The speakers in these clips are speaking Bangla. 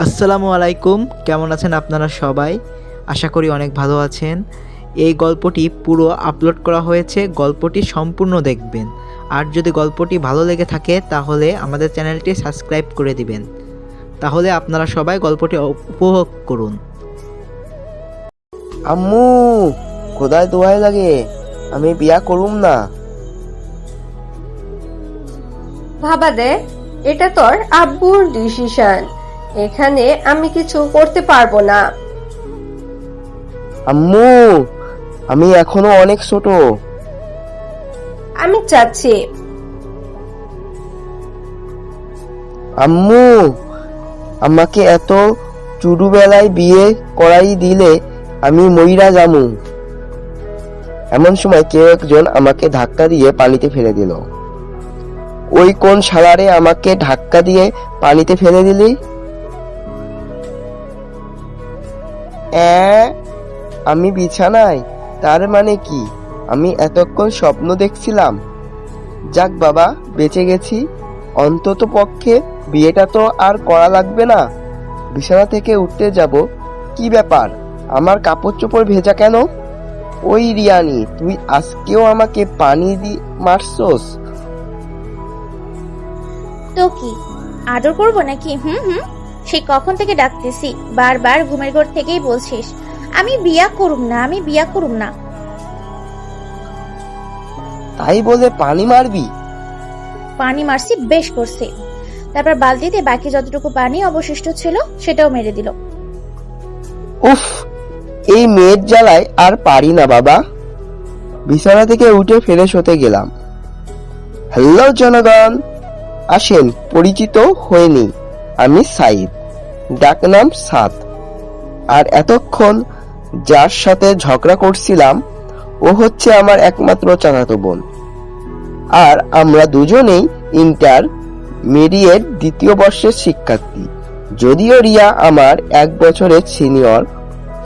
আসসালামু আলাইকুম, কেমন আছেন আপনারা সবাই? আশা করি অনেক ভালো আছেন। এই গল্পটি পুরো আপলোড করা হয়েছে, গল্পটি সম্পূর্ণ দেখবেন। আর যদি গল্পটি ভালো লেগে থাকে তাহলে আমাদের চ্যানেলটি সাবস্ক্রাইব করে দিবেন। তাহলে আপনারা সবাই গল্পটি উপভোগ করুন। আম্মু, খোদায় দোহাই লাগে, আমি বিয়া করুম না। ভাবা দে, এটা তোর আব্বুর ডিসিশন। এখানে আমি কিছু করতে পারবো না। আম্মু, আমি এখনো অনেক ছোট। আমি চাচ্ছি। আম্মু, আমাকে এত ছোটবেলায় বিয়ে করাই দিলে আমি মইরা যামু। এমন সময় কেউ একজন আমাকে ধাক্কা দিয়ে পানিতে ফেলে দিল। ওই কোন শালারে আমাকে ধাক্কা দিয়ে পানিতে ফেলে দিলি? আমি বিছানায়? তার মানে কি আমি এতক্ষণ স্বপ্ন দেখছিলাম? যাক বাবা, বেঁচে গেছি। অন্তত পক্ষে বিয়েটা তো আর করা লাগবে না। বিছানা থেকে উঠতে যাব, কি ব্যাপার, আমার কাপড় চোপড় ভেজা কেন? ওই রিয়ানি, তুই আজকেও আমাকে পানি মারছস? তো কি আদর করবো নাকি? হুম হুম, সে কখন থেকে ডাকতেছি, বারবার ঘুমের ঘর থেকেই বলছিস আমি বিয়া করুম না, আমি বিয়া করুম না। তাই বলে পানি মারবি? পানি মারছি, বেশ করছে। তারপর বালতিতে বাকি যতটুকু পানি অবশিষ্ট ছিল সেটাও মেরে দিল। উফ, এই মেয়ের জ্বালায় আর পারি না বাবা। বিছানা থেকে উঠে ফ্রেশ হতে গেলাম। হ্যালো জনগণ, আসেন পরিচিত হয়নি, আমি সাইদ, ডাকনাম সাদ। আর এতক্ষণ যার সাথে ঝগড়া করছিলাম ও হচ্ছে আমার একমাত্র চাচাতো বোন। আর আমরা দুজনেই ইন্টারমিডিয়েট দ্বিতীয় বর্ষের শিক্ষার্থী। যদিও রিয়া আমার 1 বছরের সিনিয়র,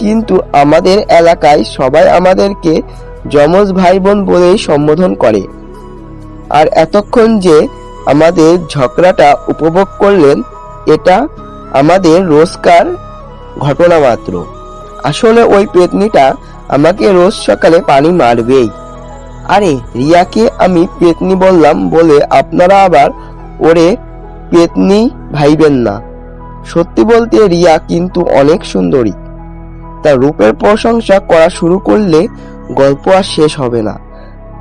কিন্তু আমাদের এলাকায় সবাই আমাদেরকে যমজ ভাই বোন বলেই সম্বোধন করে। আর এতক্ষণ যে আমাদের ঝগড়াটা উপভোগ করলেন, এটা আমাদের রোজকার ঘটনা মাত্র। আসলে ওই পেতনিটা আমাকে রোজ সকালে পানি মারবেই। আরে রিয়াকে আমি পেতনি বললাম বলে আপনারা আবার ওরে পেতনি ভাইবেন না। সত্যি বলতে রিয়া কিন্তু অনেক সুন্দরী। তার রূপের প্রশংসা করা শুরু করলে গল্প আর শেষ হবে না।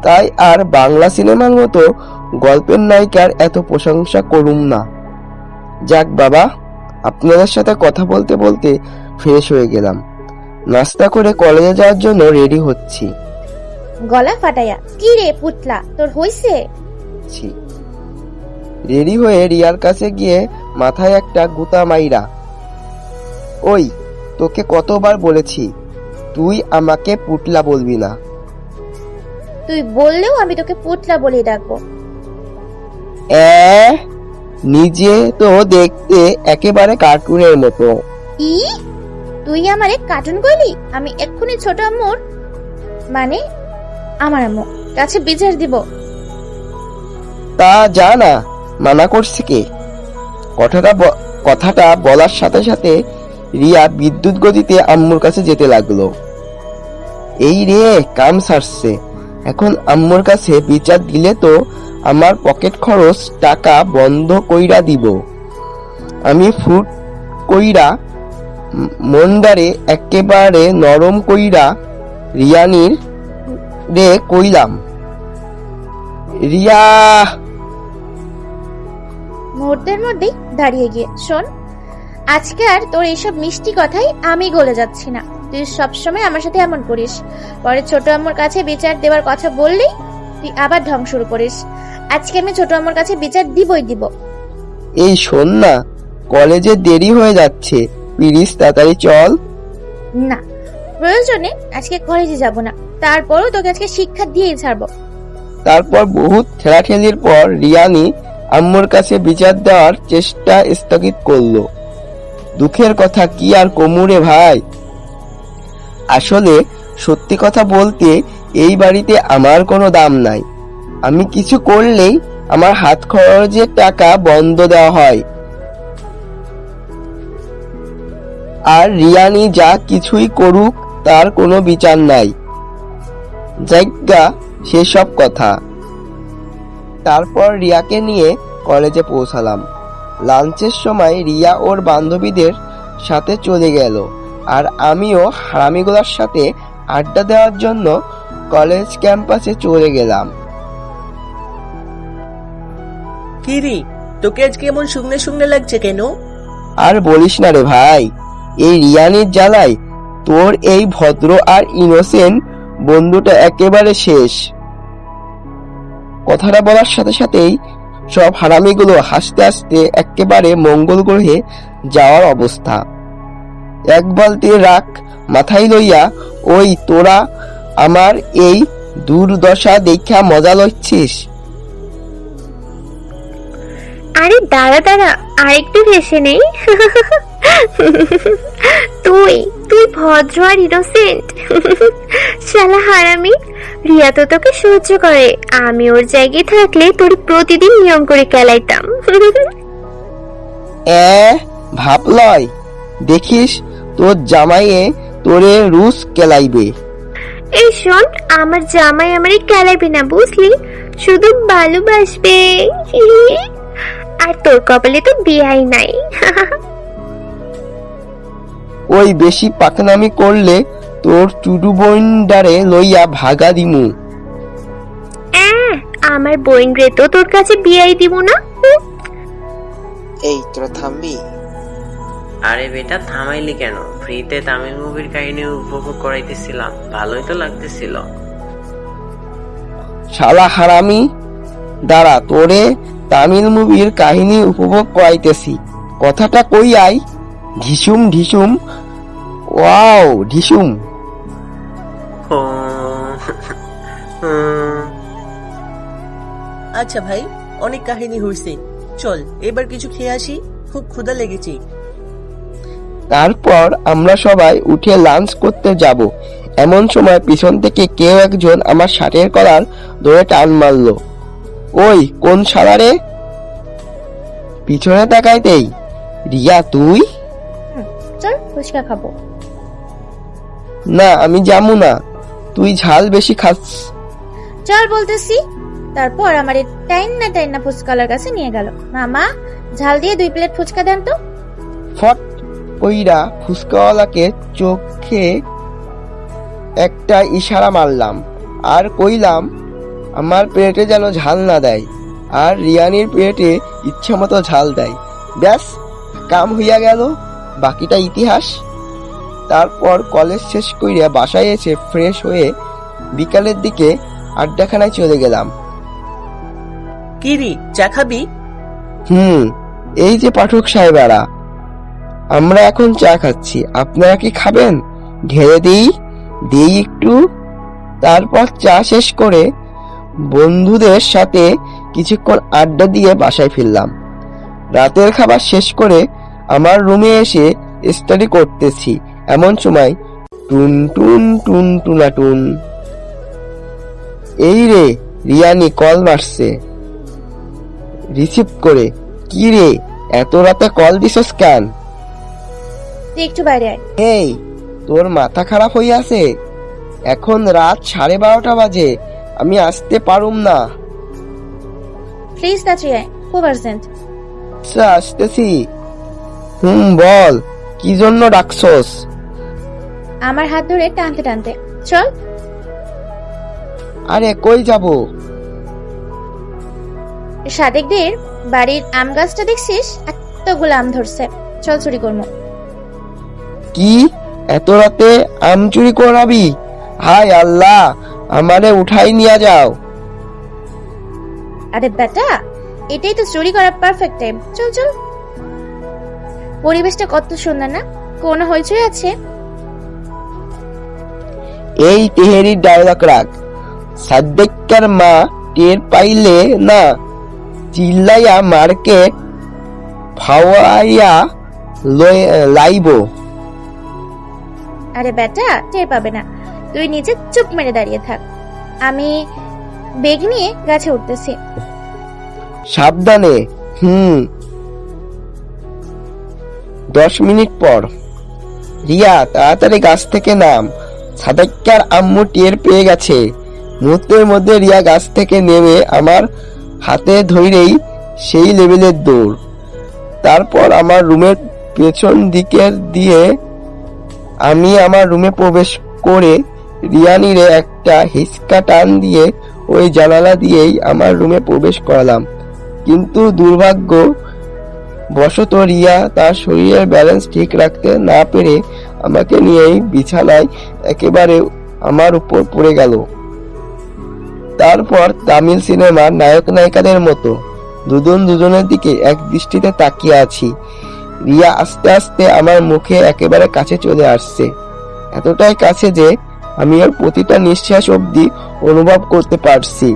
তাই আর বাংলা সিনেমার মতো গল্পের নায়িকার এত প্রশংসা করুম না। যাক বাবা, আপনাদের সাথে কথা বলতে বলতে ফ্রেশ হয়ে গেলাম। নাস্তা করে কলেজে যাওয়ার জন্য রেডি হচ্ছি। গলা ফাটাইয়া, কি রে পুতলা, তোর হইছে? রেডি হয়ে রিয়ার কাছে গিয়ে মাথায় একটা গুতা মাইরা, ওই তোকে কতবার বলেছি তুই আমাকে পুতলা বলবি না। তুই বললেও আমি তোকে পুতলা বলে ডাকবো। নিজে তো দেখতে একেবারে কার্টুনের মতো। ই, তুই আমারে কার্টুন কইলি? আমি এক্ষুনি ছোট আম্মুর, মানে আমার আম্মু কাছে বিচার দিব। তা যা না, মানা করছে কে? কথাটা বলার সাথে সাথে রিয়া বিদ্যুৎ গতিতে আম্মুর কাছে যেতে লাগলো। এই রে, কাম সারছে। এখন আম্মুর কাছে বিচার দিলে তো আমার পকেট খরচ টাকা বন্ধ কইরা দিব। আমি ফুট কইরা মন্দারে একেবারে নরম কইরা রিয়ানির রে কইলাম, রিয়া। মুহূর্তের মধ্যেই দাঁড়িয়ে গিয়ে, শোন, আজকে আর তোর এইসব মিষ্টি কথাই আমি গলে যাচ্ছি না। তুই সবসময় আমার সাথে এমন করিস, পরে ছোট আম্মুর কাছে বিচার দেওয়ার কথা বললেই তুই আবার ঢং শুরু করিস। আজকে আমি ছোট আম্মুর কাছে বিচার দিবই দিব। এই শোন না, কলেজে দেরি হয়ে যাচ্ছে, প্লিজ তাড়াতাড়ি চল। না, প্রয়োজনে আজকে কলেজে যাব না, তারপরও তোকে আজকে শিক্ষা দিয়েই ছাড়বো। তারপর বহুত ঠেলাঠেলির পর রিয়ানি আম্মুর কাছে বিচার দেওয়ার চেষ্টা স্থগিত করলো। দুঃখের কথা কি আর কমুরে ভাই। আসলে সত্যি কথা বলতে এই বাড়িতে আমার কোনো দাম নাই। আমি কিছু করলেই আমার হাত খরচের টাকা বন্ধ দেওয়া হয়। আর রিয়ানি যা কিছুই করুক তার কোনো বিচার নাই। জায়গা সেসব কথা। তারপর রিয়াকে নিয়ে কলেজে পৌঁছালাম। লাঞ্চের সময় রিয়া ওর বান্ধবীদের সাথে চলে গেল, আর আমিও হারামিগুলোর সাথে আড্ডা দেওয়ার জন্য কলেজ ক্যাম্পাসে চলে গেলাম। কিরি, তোকে আজকে এমন শুকনো শুকনো লাগছে কেন? আর বলিস না রে ভাই, এই রিয়ানির জ্বালায় তোর এই ভদ্র আর ইনোসেন্ট বন্ধুটা একেবারে শেষ। কথাটা বলার সাথে সাথেই সব হারামিগুলো হাসতে হাসতে একেবারে মঙ্গল গ্রহে যাওয়ার অবস্থা। এক বালতি রাখ মাথায় লইয়া ওই তোরা আমার এই দুর্দশা দেখা মজা লইছিস? আরে দাঁড়া দাঁড়া, আরেকটু হেসে নেই। তুই তুই ভদ্র আর ইনোসেন্ট। শালা হারামি, রিয়া তো তোকে সহ্য করে, আমি ওর জায়গায় থাকলে তোর প্রতিদিন নিয়ম করে কেলাইতাম। ভাব লয়, দেখিস তোর জামাইয়ে তোরে রুস কেলাইবে। এই শোন, আমার জামাই আমারে কেলাইবে না বুঝলি, শুধু ভালোবাসবে। আর তোর কপালে তো বিয়াই নাই। ওই বেশি পাকনামি করলে তোর চুডু বইন্ডারে লইয়া ভাগা দিমু। আমার বোন রে তো তোর কাছে বিয়াই দিব না। এই তোরা থামবি? আরে বেটা, থামাইলি কেন? ফ্রিতে তামিল মুভির কাহিনী উপভোগ করাইতেছিলাম, ভালোই তো লাগতেছিল। শালা হারামি, দাঁড়া তোরে তামিল মুভির কাহিনী উপভোগ করাইতেছি। কথাটা কই আই। ঢিসুম ঢিসুম, ওয়াও ঢিসুম। আচ্ছা ভাই, অনেক কাহিনী হয়েছে, চল এবার কিছু খেয়ে আসি, খুব ক্ষুধা লেগেছে। তারপর আমরা সবাই উঠে লাঞ্চ করতে যাব। এমন সময় পিছন থেকে কেউ একজন আমার শার্টের কলার ধরে টান মারলো। ওই কোন শালা রে? পিছনে তাকাইতেই, রিয়া তুই? চল ফুচকা খাবো। না আমি যাবো না, তুই ঝাল বেশি খাস। চল বলতেছি। তারপর আমার টাইনা টাইনা ফুচকালার কাছে নিয়ে গেল। মামা, ঝাল দিয়ে 2 প্লেট ফুচকা দেন তো। ফট কইরা ফুচকাওয়ালাকে চোখে একটা ইশারা মারলাম আর কইলাম আমার প্লেটে যেন ঝাল না দেয়, আর রিয়ানির প্লেটে ইচ্ছা মতো ঝাল দেয়। ব্যাস, কাম হইয়া গেল, বাকিটা ইতিহাস। তারপর কলেজ শেষ কইরা বাসায় এসে ফ্রেশ হয়ে বিকালের দিকে আড্ডাখানায় চলে গেলাম। কিরি, চা খাবি? এই যে পাঠক সাহেবারা, আমরা এখন চা খাচ্ছি, আপনারা কি খাবেন? ঢেলে দিই একটু। তারপর চা শেষ করে বন্ধুদের সাথে কিছুক্ষণ আড্ডা দিয়ে বাসায় ফিরলাম। রাতের খাবার শেষ করে আমার রুমে এসে স্টাডি করতেছি, এমন সময় টুন টুন টুন টুনাটুন। এই রে, রিয়ানি কল মারছে। রিসিভ করে, কি রে এত রাতে কল দিছস কেন? তুই একটু বাইরে আয়। এই, তোর মাথা খারাপ হইয়াছে? এখন রাত 12:30 বাজে, আমি আসতে পারুম না। প্লিজ তাড়াতাড়ি আয়, খুব আর্জেন্ট। আচ্ছা আসতেছি। বল, কি জন্য ডাকছস? আমার হাত ধরে টানতে টানতে চল। আরে কই যাব? সাদেকদের বাড়ির আম গাছটা দেখছিস? এতগুলো আম ধরছে, চল চুরি করবো। কি, এত রাতে আম চুরি করাবি? হায় আল্লাহ, আমারে উঠাই নিয়ে যাও। আরে বেটা, এটাই তো চুরি করার পারফেক্ট টাইম, চল চল। পরিবেশটা কত সুন্দর না? কোনো হইচই আছে? এই তেহেরি ডায়লগ রাখ। সাদ্দেকার মা টের পাইলে না চিল্লাইয়া মার্কেট ফাওয়াইয়া লাইব। আরে বেটা, টের পাবে না, তুই নিচে চুপ মেরে দাঁড়িয়ে থাক, আমি বেগ নিয়ে গাছে উঠতেছি। সাবধানে। 10 মিনিট পর। রিয়া তাড়াতাড়ি গাছ থেকে নাম, সাদেক্কার আম্মু টের পেয়ে গেছে। মুহূর্তের মধ্যে রিয়া গাছ থেকে নেমে আমার হাতে ধরেই সেই লেভেলের দৌড়। তারপর আমার রুমের পেছন দিকের দিয়ে আমি আমার রুমে প্রবেশ করে রিয়ানিরে একটা হিসকা টান দিয়ে ওই জানালা দিয়েই আমার রুমে প্রবেশ করালাম। কিন্তু দুর্ভাগ্য বশত রিয়া তার শরীরের ব্যালেন্স ঠিক রাখতে না পেরে আমাকে নিয়েই বিছানায় একেবারে আমার উপর পড়ে গেল। তারপর তামিল সিনেমার নায়ক নায়িকাদের মতো দুজন দুজনের দিকে এক দৃষ্টিতে তাকিয়ে আছি। রিয়া আস্তে আস্তে আমার মুখে একেবারে কাছে চলে আসছে, এতটাই কাছে যে আমি ওর প্রতিটা নিঃশ্বাস অবধি অনুভব করতে পারছি।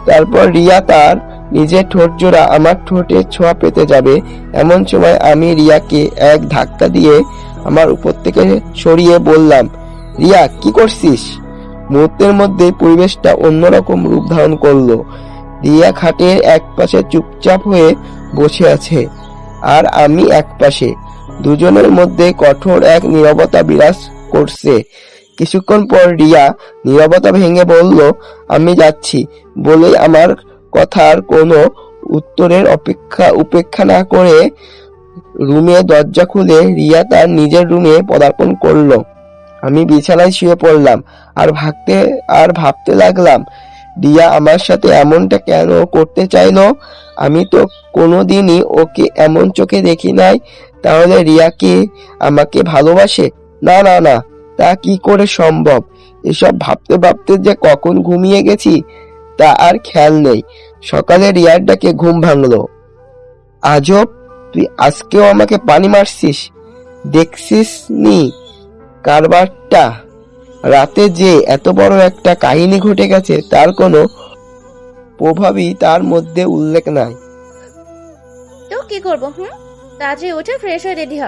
তারপর রিয়া তার নিজের ঠোঁট জোড়া আমার ঠোঁটের ছোঁয়া পেতে যাবে, এমন সময় আমি রিয়াকে এক ধাক্কা দিয়ে আমার উপর থেকে সরিয়ে বললাম, রিয়া কি করছিস? মুহূর্তের মধ্যে পরিবেশটা অন্যরকম রূপ ধারণ করলো। রিয়া খাটের এক পাশে চুপচাপ হয়ে বসে আছে আর আমি এক পাশে। দুজনের মধ্যে কঠোর এক নীরবতা বিরাজ করছে। কিছুক্ষণ পর রিয়া নীরবতা ভেঙে বলল, আমি যাচ্ছি, বলেই আমার কথার কোনো উত্তরের উপেক্ষা না করে রুমে দরজা খুলে রিয়া তার নিজের রুমে পদার্পণ করলো। আমি বিছানায় শুয়ে পড়লাম আর ভাবতে লাগলাম, রিয়া আমার সাথে এমনটা কেন করতে চাইলো? আমি তো কোনোদিনই ওকে এমন চোখে দেখি নাই। তাহলে রিয়া কি আমাকে ভালোবাসে? না না না, তা কি করে সম্ভব? এসব ভাবতে ভাবতে যে কখন ঘুমিয়ে গেছি তা আর খেয়াল নেই। সকালে রিয়ার ডাকে ঘুম ভাঙলো। আজব, তুই আজকেও আমাকে পানি মারছিস? দেখছিস নি কারবারটা? রাতে যে এত বড় একটা কাহিনী ঘটে গেছে তার কোনো প্রভাবই তার মধ্যে উল্লেখ নাই। তো কি করবো? তাড়াতাড়ি উঠে ফ্রেশ হয়ে রেডি হ,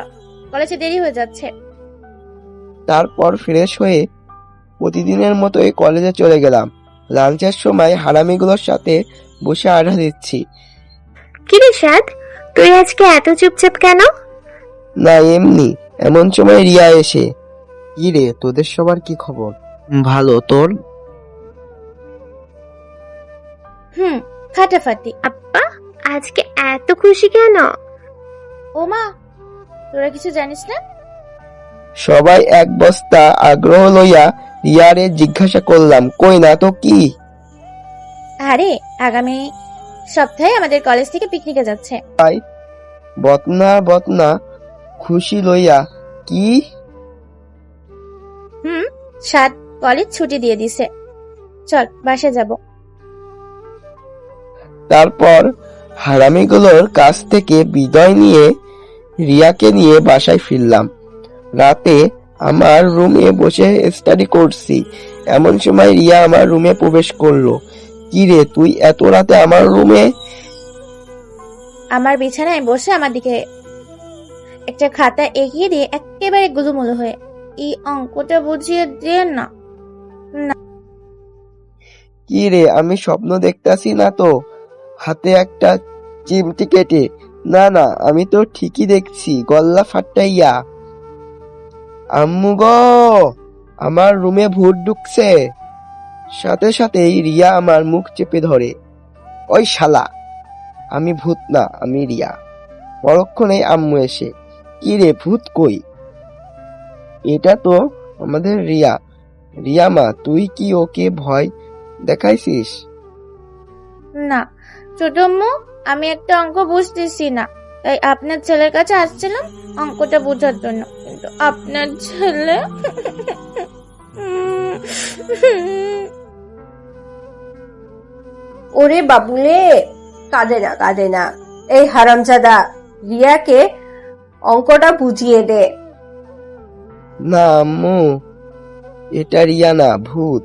কলেজে দেরি হয়ে যাচ্ছে। তারপর ফ্রেশ হয়ে প্রতিদিনের মতোই কলেজে চলে গেলাম। লাঞ্চের সময় হারামিগুলোর সাথে বসে আড্ডা দিচ্ছি। কিরে সাদ, তুই আজকে এত চুপচাপ কেন? না এমনি। এমন সময় রিয়া এসে, কি রে, তোদের সবার কি খবর? ভালো, তোর? ফাটাফাটি। আব্বা আজকে এত খুশি কেন? ও মা, তোরা কিছু জানিস না? সবাই এক বস্তা আগ্রহ লইয়া রিয়ারে জিজ্ঞাসা করলাম, কই না তো কি? আরে আগামী সপ্তাহে আমাদের কলেজ থেকে পিকনিকে যাচ্ছে। বতনা খুশি লইয়া, কি? সাত কলেজ ছুটি দিয়ে দিছে, চল বাসে যাব। তারপর হারামিগুলোর কাছ থেকে বিদায় নিয়ে রিয়াকে নিয়ে বাসায় ফিরলাম। রাতে আমার রুমে বসে স্টাডি করছি, এমন সময় রিয়া আমার রুমে প্রবেশ করলো। কি রে, তুই এত রাতে আমার রুমে? আমার বিছানায় বসে আমার দিকে একটা খাতা এগিয়ে দিয়ে একেবারে গুলুমুলু হয়ে, এই অঙ্কটা বুঝিয়ে দে না। কি রে, আমি স্বপ্ন দেখতাছি না তো? হাতে একটা চিমটি কেটে? না না, আমি তো ঠিকই দেখছি, গল্লা ফাটাইয়া। আম্মু গো, আমার রুমে ভূত ঢুকছে। সাথে সাথেই রিয়া আমার মুখ চেপে ধরে। ওই শালা, আমি ভূত না, আমি রিয়া। পরক্ষণে আম্মু এসে, কি রে, ভূত কই? এটা তো আমাদের রিয়া। রিয়া মা, তুই কি ওকে ভয় দেখাইছিস? না ছোট আম্মু, আমি একটা অঙ্ক বুঝতেছি না, তাই আপনার ছেলের কাছে আসছিলাম অঙ্কটা বোঝার জন্য, কিন্তু আপনার ছেলে ওরে বাবুলে, কাঁদে না। এই হারামজাদা, রিয়াকে অঙ্কটা বুঝিয়ে দে। না আম্মু, এটা রিয়া না, ভূত।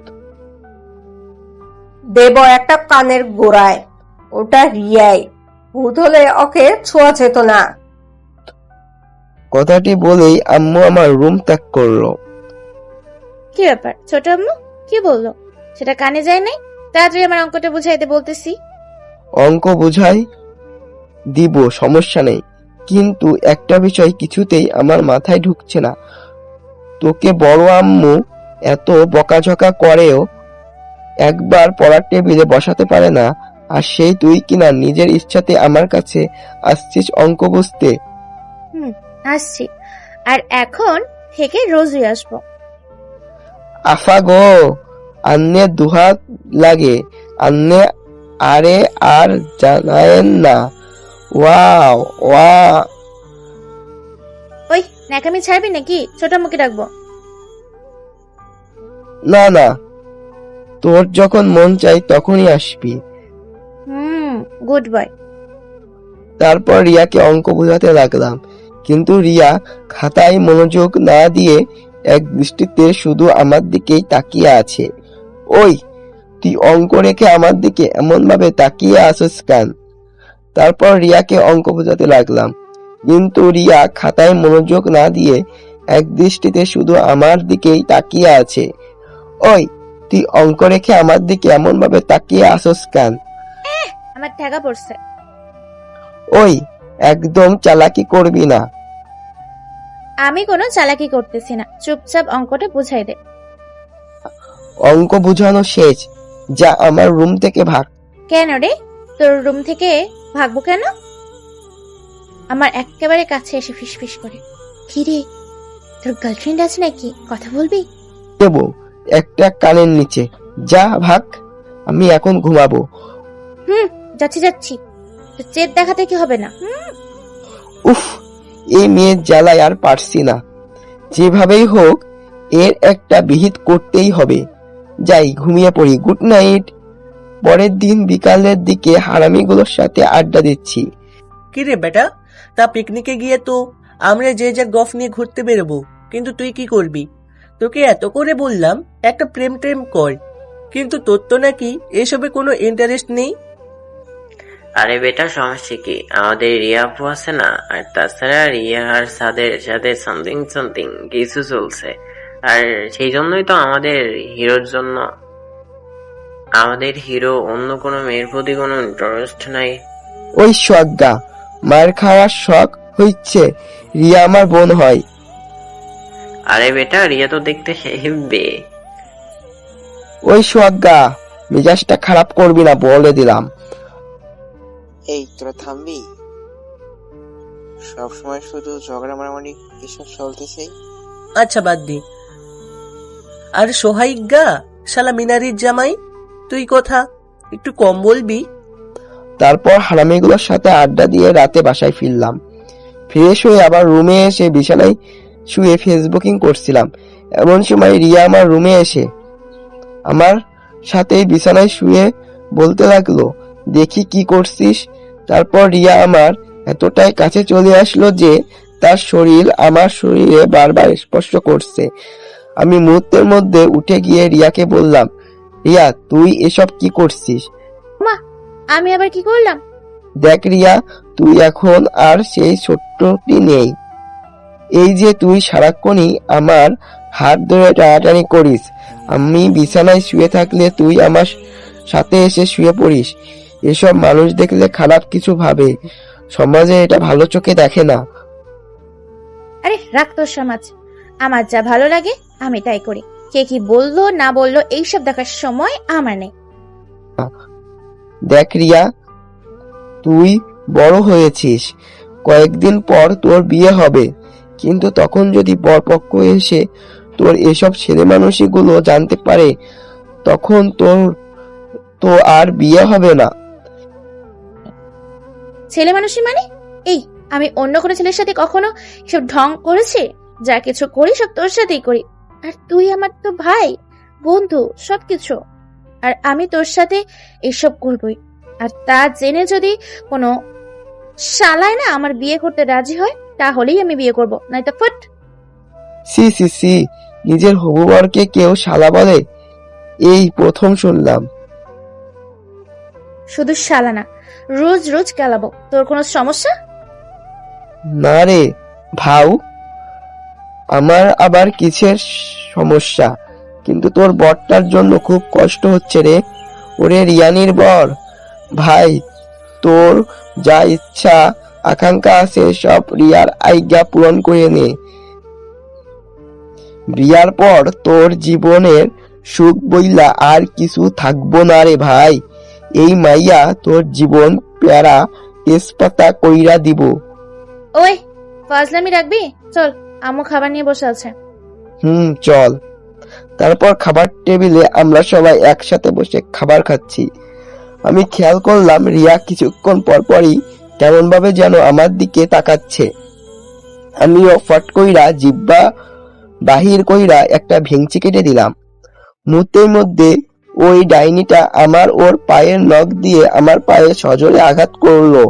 দেব একটা কানের গোড়ায়, ওটা রিয়াই। ভূত হলে ওকে ছোঁয়া যেত না। কথাটি বলেই আম্মু আমার রুম ত্যাগ করলো। কি ব্যাপার ছোট আম্মু, কি বললো? সেটা কানে যায় নাই? তাড়াতাড়ি আমার অঙ্কটা বুঝাইতে বলতেছি। অঙ্ক বুঝাই দিব, সমস্যা নেই, কিন্তু একটা বিষয় কিছুতেই আমার মাথায় ঢুকছে না। তোকে বড় আম্মু এত বকাঝকা করেও একবার পড়ার টেবিলে বসাতে পারে না, আর সেই তুই কিনা নিজের ইচ্ছাতে আমার কাছে আসছিস অঙ্ক বুঝতে। আসছি, আর এখন থেকে রোজই আসবো। আফা গো, আন্নে দুহাত লাগে, আন্নে আরে আর জানায়েন না। ওয়াও ওয়া। ওই ন্যাকামি ছাড়বি নাকি? ছোট মুখে রাখবো। না না, তোর যখন মন চাই তখনই আসবি। Good boy. তারপর রিয়াকে অঙ্ক বোঝাতে লাগলাম, কিন্তু রিয়া খাতায় মনোযোগ না দিয়ে এক দৃষ্টিতে শুধু আমার দিকেই তাকিয়ে আছে। ওই, তুই অঙ্ক রেখে আমার দিকে এমন ভাবে তাকিয়ে আসিস কেন? তারপর রিয়াকে অঙ্ক বোঝাতে লাগলাম, কিন্তু রিয়া খাতায় মনোযোগ না দিয়ে এক দৃষ্টিতে শুধু আমার দিকেই তাকিয়ে আছে। ওই, তুই অঙ্ক রেখে আমার দিকে এমন ভাবে তাকিয়ে আসিস কেন? আমার ঠেকা পড়ছে। ওই, একদম চালাকি করবি না। আমি কোনো চালাকি করতেছি না, চুপচাপ অঙ্কটা বুঝাই দে। অঙ্ক বুঝানো শেষ, যা আমার রুম থেকে ভাগ। কেন রে? তোর রুম থেকে ভাগবো কেন? আমার একেবারে কাছে এসে ফিসফিস করে, কি রে, তোর গার্লফ্রেন্ড আছে নাকি? কথা বলবি? দেবো একটা কানের নিচে। যা ভাগ, আমি এখন ঘুমাবো। যাচ্ছি যাচ্ছি, তো চেত দেখাতে কি হবে না? উফ, এই মেয়ের জ্বালায় আর পারছি না। যেভাবেই হোক এর একটা বিহিত করতেই হবে। যাই ঘুমিয়ে পড়ি। Good night. পরের দিন বিকালের দিকে হারামিগুলোর সাথে আড্ডা দিচ্ছি। কিরে বেটা, তা পিকনিকে গিয়ে তো আমরা যে যা গফ নিয়ে ঘুরতে বেরোবো, কিন্তু তুই কি করবি? তোকে এত করে বললাম একটা প্রেম টেম কর, কিন্তু তোর তো নাকি এসবে কোনো ইন্টারেস্ট নেই। আরে বেটা, সমস্যা কি? আমাদের রিয়া আপু আছে না, আর তাছাড়া রিয়া আর সাদের সাথে সামথিং সামথিং কিছু চলছে, আর সেই জন্যই তো আমাদের হিরো অন্য কোনো মেয়ের প্রতি কোনো ইন্টারেস্ট নাই। ওই সোয়াগ্গা, মার খাওয়ার শখ হচ্ছে, রিয়া আমার বোন হয়। আরে বেটা, রিয়া তো দেখতে হেব্বে। ওই সোয়াগ্গা, মেজাজটা খারাপ করবি না বলে দিলাম। এই তোরা থামবি? সবসময় শুধু ঝগড়া মারামারি এসব চলতেছে। আচ্ছা বাদ দি। আর সোহাইগা, শালা মিনারির জামাই, তুই কথা একটু কম বলবি। তারপর হারামিগুলোর সাথে আড্ডা দিয়ে রাতে বাসায় ফিরলাম। ফ্রেশ হয়ে আবার রুমে এসে বিছানায় শুয়ে ফেসবুকিং করছিলাম। এমন সময় রিয়া আমার রুমে এসে আমার সাথে বিছানায় শুয়ে বলতে লাগলো, দেখি কি করছিস। তারপর রিয়া আমার এতটাই কাছে চলে আসলো যে তার শরীর আমার শরীরে বারবার স্পর্শ করছে। আমি মুহূর্তের মধ্যে উঠে গিয়ে রিয়াকে বললাম, রিয়া তুই এসব কি করছিস? মা, আমি আবার কি করলাম? দেখ রিয়া, তুই এখন আর সেই ছোট্টটি নেই। এই যে তুই সারাক্ষণই আমার হাত ধরে টানাটানি করিস, আমি বিছানায় শুয়ে থাকলে তুই আমার সাথে এসে শুয়ে পড়িস। এসব মানুষ দেখলে খারাপ কিছু ভাবে, সমাজে এটা ভালো চোখে দেখে না। আরে রাখ তোর সমাজ, আমার যা ভালো লাগে আমি তাই করি। কে কি বললো না বললো এইসব দেখার সময় আমার নেই। দেখ রিয়া, তুই বড় হয়েছিস, কয়েকদিন পর তোর বিয়ে হবে, কিন্তু তখন যদি বরপক্ষ এসে তোর এসব ছেলে মানুষগুলো জানতে পারে, তখন তোর তো আর বিয়ে হবে না। ছেলে মানুষই মানে? এই, আমি অন্য কোনো ছেলের সাথে কখনো এসব ঢং করেছি? যা কিছু করি সব তোর সাথেই করি। আর তুই আমার তো ভাই, বন্ধু, সবকিছু। আর আমি তোর সাথে এসব করবই। আর তা জেনে যদি কোনো শালায় না আমার বিয়ে করতে রাজি হয়, তাহলেই আমি বিয়ে করব, নয়তো ফুট। সি সি সি, নিজের হবু বরকে কেউ শালা বলে? এই প্রথম শুনলাম। শুধু শালা না, রোজ রোজ কেলাবো। তোর কোনো সমস্যা? না রে ভাউ, আমার আবার কিসের সমস্যা? কিন্তু তোর বরটার জন্য খুব কষ্ট হচ্ছে রে। ওরে রিয়ানির বর, ভাই তোর যা ইচ্ছা আকাঙ্ক্ষা আছে সব রিয়ার আজ্ঞা পূরণ করে নে। বিয়ার পর তোর জীবনের সুখ বইলা আর কিছু থাকবো না রে ভাই। এই মাইয়া তোর জীবন প্যারা তেজপাতা কইরা দিব। ওই ফাজলামি রাখবি, চল আম্মু খাবার নিয়ে বসে আছে। চল। তারপর খাবার টেবিলে আমরা সবাই একসাথে বসে খাবার খাচ্ছি। আমি খেয়াল করলাম রিয়া কিছুক্ষণ পরপরই কেমন ভাবে যেন আমার দিকে তাকাচ্ছে। আমিও ফট কইরা জিব্বা বাহির কইরা একটা ভেঙচি কেটে দিলাম। মুহূর্তের মধ্যে ওই ডাইনিটা ওর পায়ের নখ দিয়ে আমার পায়ে সজোরে আঘাত করলো।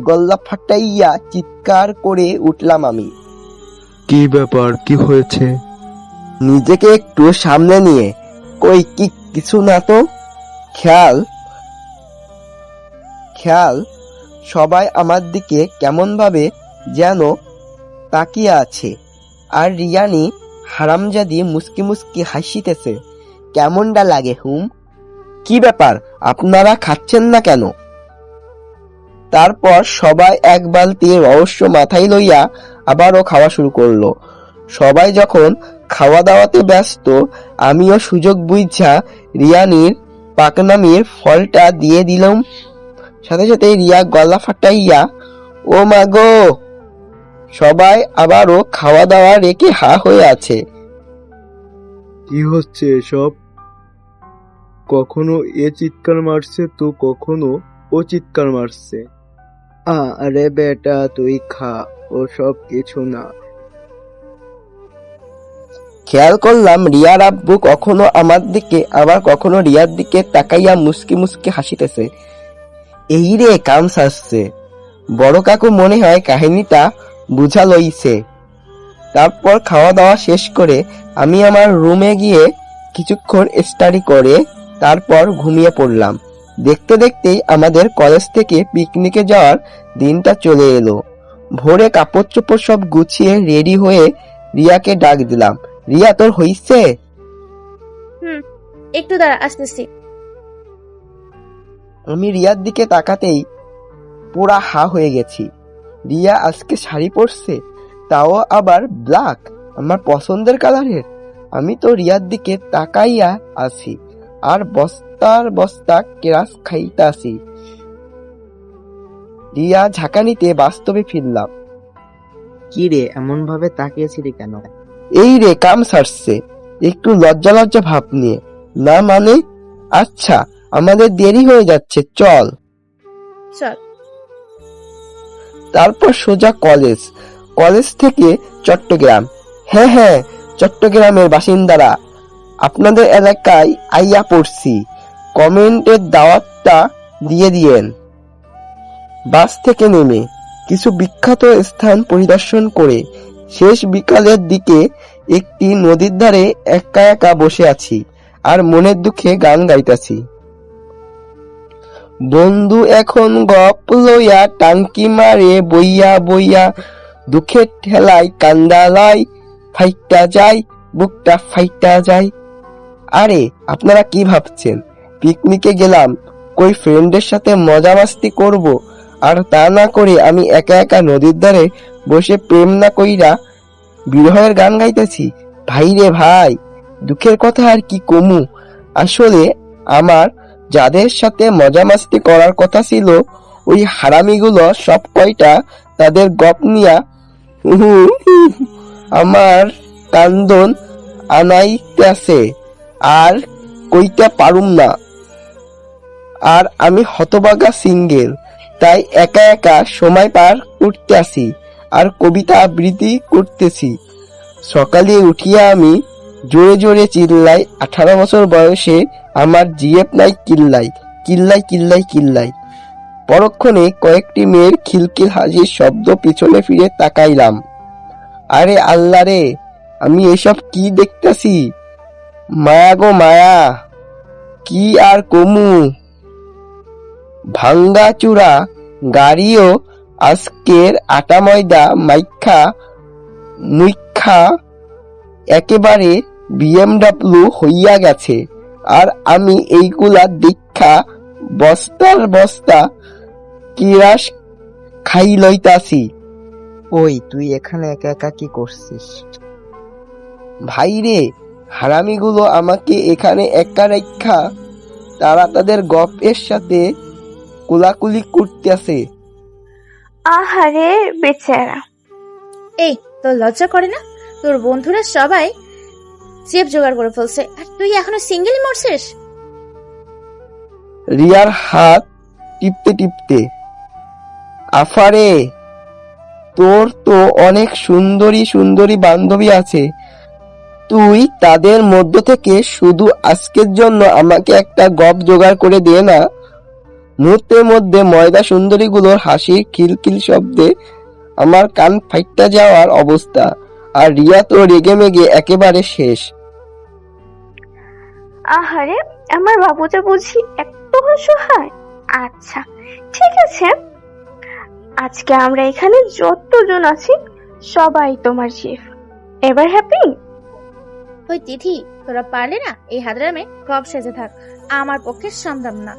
গলা ফাটাইয়া চিৎকার করে উঠলাম আমি। কি ব্যাপার, কি হয়েছে? নিজেকে একটু সামনে নিয়ে কই কিছু না তো। খেয়াল সবাই আমার দিকে কেমন ভাবে যেন তাকিয়ে আছে, আর রিয়ানি হারামজাদি মুস্কি মুস্কি হাসিতেছে। কেমনটা লাগে হুম? কি ব্যাপার, আপনারা খাচ্ছেন না কেন? তারপর সবাই এক বালতি রহস্য মাথায় লইয়া আবারও খাওয়া শুরু করলো। সবাই যখন খাওয়া দাওয়াতে ব্যস্ত, আমিও সুযোগ বুঝা রিয়ানির পাকনামির ফলটা দিয়ে দিলাম। সাথে সাথে রিয়া গলা ফাটাইয়া ও মা গো। সবাই আবারও খাওয়া দাওয়া রেখে হা হয়ে আছে। কি হচ্ছে এসব? কখনো এ চিৎকার মারছে তো কখনো ও চিৎকার মারছে। আরে বেটা তুই খা, ও সব কিছু না। খেয়াল করলাম রিয়ার আব্বু কখনো আমার দিকে আবার কখনো রিয়ার দিকে তাকাইয়া মুস্কি মুস্কি হাসিতেছে। এই রে কাম সাজছে। বড় কাকু মনে হয় কাহিনীটা বুঝা লইছে। তারপর খাওয়া দাওয়া শেষ করে আমি আমার রুমে গিয়ে কিছুক্ষণ স্টাডি করে তারপর ঘুমিয়ে পড়লাম। দেখতে দেখতেই আমাদের কলেজ থেকে পিকনিকে যাওয়ার দিনটা চলে এলো। ভোরে কাপড় চোপড় সব গুছিয়ে রেডি হয়ে রিয়াকে ডাক দিলাম। রিয়া, তোর হইছে? একটু দাঁড়া, আসতেছি। আমি রিয়ার দিকে তাকাতেই পুরা হা হয়ে গেছি। রিয়া আজকে শাড়ি পরছে, তাও আবার ব্ল্যাক, আমার পছন্দের কালারের। আমি তো রিয়ার দিকে তাকাইয়া আছি আর বস্তার বস্তা কেরাস খাইতাছি। রিয়া ঝাঁকানিতে বাস্তবে ফিরলাম। কি রে এমন ভাবে তাকিয়েছিলি কেন? এই রে কাম সারছে, একটু লজ্জা লজ্জা ভাব নিয়ে। না মানে? আচ্ছা, আমাদের দেরি হয়ে যাচ্ছে, চল। চল। তারপর সোজা কলেজ থেকে চট্টগ্রাম। হ্যাঁ, চট্টগ্রামের বাসিন্দারা, আপনাদের এলাকায় আইয়া পড়ছি, কমেন্টের দাওয়াতটা দিয়ে দিয়েন। বাস থেকে নেমে কিছু বিখ্যাত স্থান পরিদর্শন করে শেষ বিকালের দিকে একটি নদীর ধারে একা একা বসে আছি আর মনের দুঃখে গান গাইতাছি। বন্ধু এখন গপ লইয়া টাঙ্কি মারে বইয়া বইয়া, দুঃখের ঠেলায় কান্দালায় ফাইটা যায়, বুকটা ফাইটা যায়। আরে আপনারা কি ভাবছেন পিকনিকে গেলাম কই ফ্রেন্ডের সাথে মজা মাস্তি করব, আর তা না করে আমি একা একা নদীর ধারে বসে প্রেম না কইরা বিরহের গান গাইতেছি? ভাই রে ভাই, দুঃখের কথা আর কি কমু। আসলে আমার যাদের সাথে মজা মাস্তি করার কথা ছিল ওই হারামিগুলো সব কয়টা তাদের গপ নিয়া আমার কান্দন আনাইতেছে আর কইতে পারুম না। আর আমি হতবাগা সিঙ্গেল, তাই একা একা সময় পার করতেছি আর কবিতা আবৃত্তি করতেছি। সকালে উঠিয়া আমি জোরে জোরে চিল্লাই, 18 বছর বয়সে আমার জিএফ নাই কিল্লাই কিল্লাই কিল্লাই কিল্লাই। পরক্ষণে কয়েকটি মেয়ের খিলখিল হাসির শব্দ, পিছনে ফিরে তাকাইলাম। আরে আল্লাহ রে, আমি এসব কি দেখতেছি? মায়া গো মায়া, কি আর কমু। ভাঙ্গা চূড়া গাড়িও আজকের আটা ময়দা মাইখা মুইখা একেবারে বিএমডব্লিউ হইয়া গেছে, আর আমি এইগুলা দেখা বস্তার বস্তা কিরাস খাই লইতাছি। ওই তুই এখানে একা একা কি করছিস? ভাই রে, হারামিগুলো আমাকে এখানে একা রেখা তারা তাদের গপের সাথে কোলাকুলি করতেছে। আহারে বেচারা। এই, তোর লজ্জা করে না? তোর বন্ধুরা সবাই জেব জোগাড় করে ফেলছে আর তুই এখনো সিঙ্গেলই মরছিস। রিয়ার হাত টিপতে টিপতে, আফারে, তোর তো অনেক সুন্দরী সুন্দরী বান্ধবী আছে, তুই তাদের মধ্য থেকে শুধু আজকের জন্য আমাকে একটা গপ জোগাড় করে দে না। মুহূর্তের মধ্যে ময়দা সুন্দরীগুলোর হাসির খিলখিল শব্দে আমার কান ফাইটটা যাওয়ার অবস্থা, আর রিয়া তো রেগে মেগে একেবারে শেষ। আহারে, আমার বাবুটা বুঝি এত অসহায়। আচ্ছা ঠিক আছে, আজকে আমরা এখানে যতজন আছি সবাই তোমার চেফ। এবার হ্যাপি? ওই তিথি, তোরা পারলে না এই হাদরামে ক্রপ সেজে থাক, আমার পক্ষে সম্ভব না।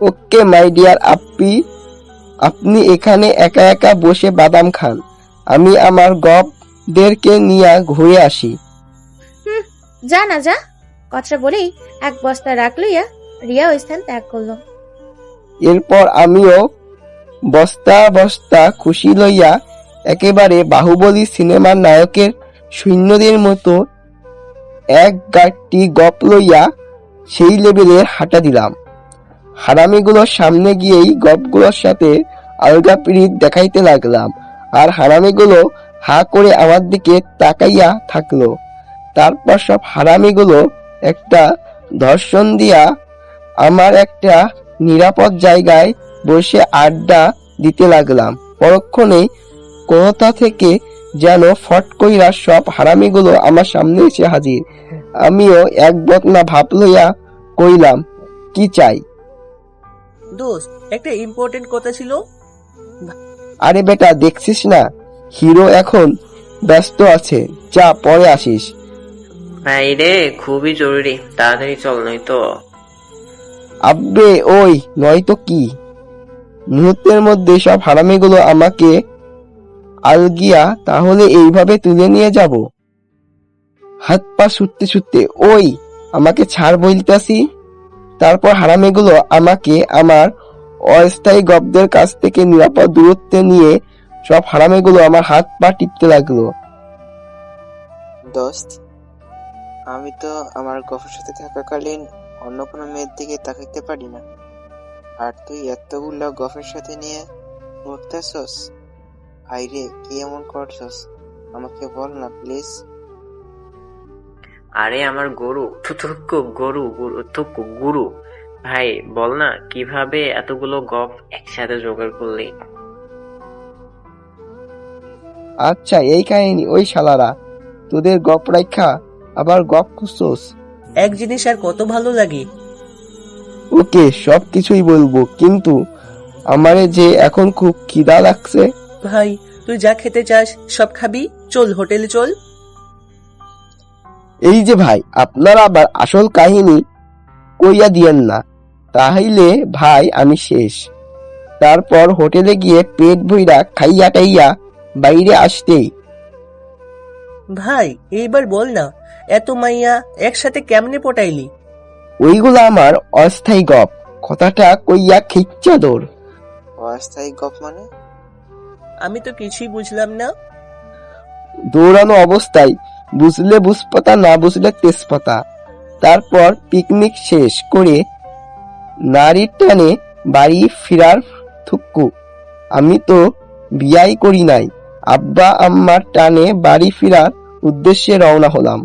ওকে মাই ডিয়ার আপ্পি, আপনি এখানে একা একা বসে বাদাম খান, আমি আমার গপদেরকে নিয়ে ঘুরে আসি। যা না যা। কথা বলেই এক বস্তা রাখ লইয়া রিয়া ওই স্থান ত্যাগ করলো। এরপর আমিও বস্তা বস্তা খুশি লইয়া একেবারে বাহুবলী সিনেমার নায়কের সৈন্যদের মতো এক গাঁটটি গপ লইয়া সেই লেভেলের হাঁটা দিলাম। হারামিগুলোর সামনে গিয়েই গপগুলোর সাথে আলগা পিরিত দেখাইতে লাগলাম, আর হারামিগুলো হা করে আমার দিকে তাকাইয়া থাকলো। তারপর সব হারামিগুলো একটা ধর্ষণ দিয়া আমার একটা নিরাপদ জায়গায় বসে আড্ডা দিতে লাগলাম। পরক্ষণেই কোথা থেকে যেন ফট কইরা সব হারামিগুলো আমার সামনে এসে হাজির। আমিও এক বদনা ভাব লইয়া কইলাম, কি চাই? দোস্ত, একটা ইম্পর্টেন্ট কথা ছিল। আরে বেটা, দেখছিস না হিরো এখন ব্যস্ত আছে, যা পরে আসিস। ভাই রে, খুবই জরুরি, তাড়াতাড়ি চল নয়তো। আব্বে ওই নয়তো কি? মুহূর্তের মধ্যে সব হারামিগুলো আমাকে আলগিয়া তাহলে এইভাবে তুলে নিয়ে যাব? হাত পা ছুটতে ছুটতে, ওই আমাকে ছাড় বলতাছি। তারপর হারামিগুলো আমাকে আমার অস্থায়ী গবদের কাছ থেকে নিরাপদ দূরত্বে নিয়ে সব হারামিগুলো আমার হাত পা টিপতে লাগলো। দোস্ত, আমি তো আমার গফের সাথে থাকাকালীন অন্য কোনো মেয়ের দিকে তাকাইতে পারি না, আর তুই এতগুলা গফের সাথে নিয়ে ঘুরতেছস। ভাইরে, কি এমন করছস? আমাকে বল না প্লিজ। আরে আমার গরু, থুথুকু গরু, গুরু থুকু গুরু। ভাই বল না, কিভাবে এতগুলো গপ একসাথে জোগাড় করলি? আচ্ছা এই কাহিনী, ওই শালারা তোদের গপ রাখা আবার গপ খুঁজছস? এক জিনিস আর কত ভালো লাগে। ওকে, সব কিছুই বলবো, কিন্তু আমারে যে এখন খুব খিদা লাগছে। ভাই, তুই যা খেতে চাস সব খাবি, চল হোটেলে চল। এই যে ভাই, আপনারা আবার আসল কাহিনী কইয়া দিয়েন না, তাহলে ভাই আমি শেষ। তারপর হোটেলে গিয়ে পেট ভইরা খাইয়া টাইয়া বাইরে আসতেই, ভাই এইবার বল না, এত মাইয়া একসাথে কেমনে পটাইলি? ওইগুলো আমার অস্থায়ী গপ, কথাটা কইয়া খিচ্চা দৌড়। অস্থায়ী গপ মানে? আমি তো কিছুই বুঝলাম না। দৌড়ানো অবস্থায় বুঝলে বুঝপাতা, না বুঝলে তেজপাতা। তারপর পিকনিক শেষ করে নারীর টানে বাড়ি ফিরার থুক্কু। আমি তো বিয়াই করি নাই, আব্বা আম্মার টানে বাড়ি ফিরার উদ্দেশ্যে রওনা হলাম।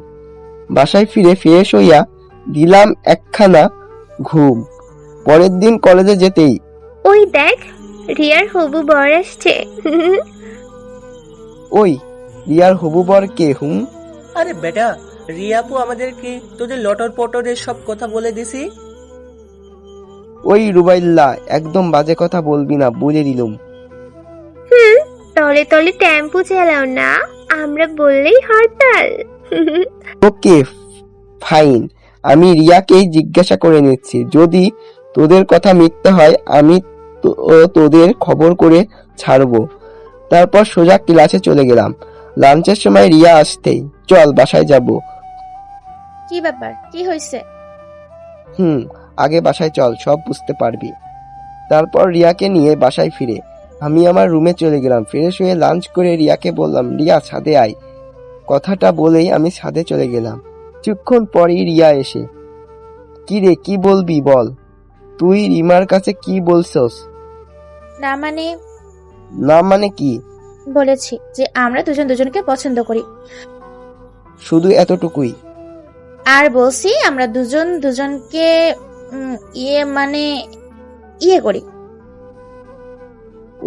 বাসায় ফিরে ফ্রেশ হইয়া দিলাম একখানা ঘুম। পরের দিন কলেজে যেতেই, ওই দেখ, রিয়ার হবু বর আসছে। ওই রিয়ার হবু বর কে? হুম, আরে বেটা, রিয়াপু আমাদেরকে তোদের লটর পটরের সব কথা বলে দিছি। ওই রুবাইল্লা, একদম বাজে কথা বলবি না, বলে দিলুম। তলে তলে টেম্পু চালাও না, আমরা বললেই হরতাল। ওকে ফাইন, আমি রিয়াকেই জিজ্ঞাসা করে নিচ্ছি, যদি তোদের কথা মিথ্যা হয় আমি তোদের খবর করে ছাড়বো। তারপর সোজা ক্লাসে চলে গেলাম। লাঞ্চের সময় রিয়া আসতেই চল বাসায় যাব। কি ব্যাপার, কি হয়েছে? আগে বাসায় চল, সব বুঝতে পারবি। তারপর রিয়াকে নিয়ে বাসায় ফিরে আমি আমার রুমে চলে গেলাম। ফ্রেশ হয়ে লাঞ্চ করে রিয়াকে বললাম, রিয়া ছাদে আয়। কথাটা বলেই আমি ছাদে চলে গেলাম। কিছুক্ষণ পরই রিয়া এসে, কি রে, কি বলবি বল? তুই রিমার কাছে কি বলছস? না মানে, না মানে কি? বলেছি যে আমরা দুজন দুজনকে পছন্দ করি। শুধু এতটুকুই? আর বলছি আমরা দুজন দুজনকে মানে ইয়ে করি।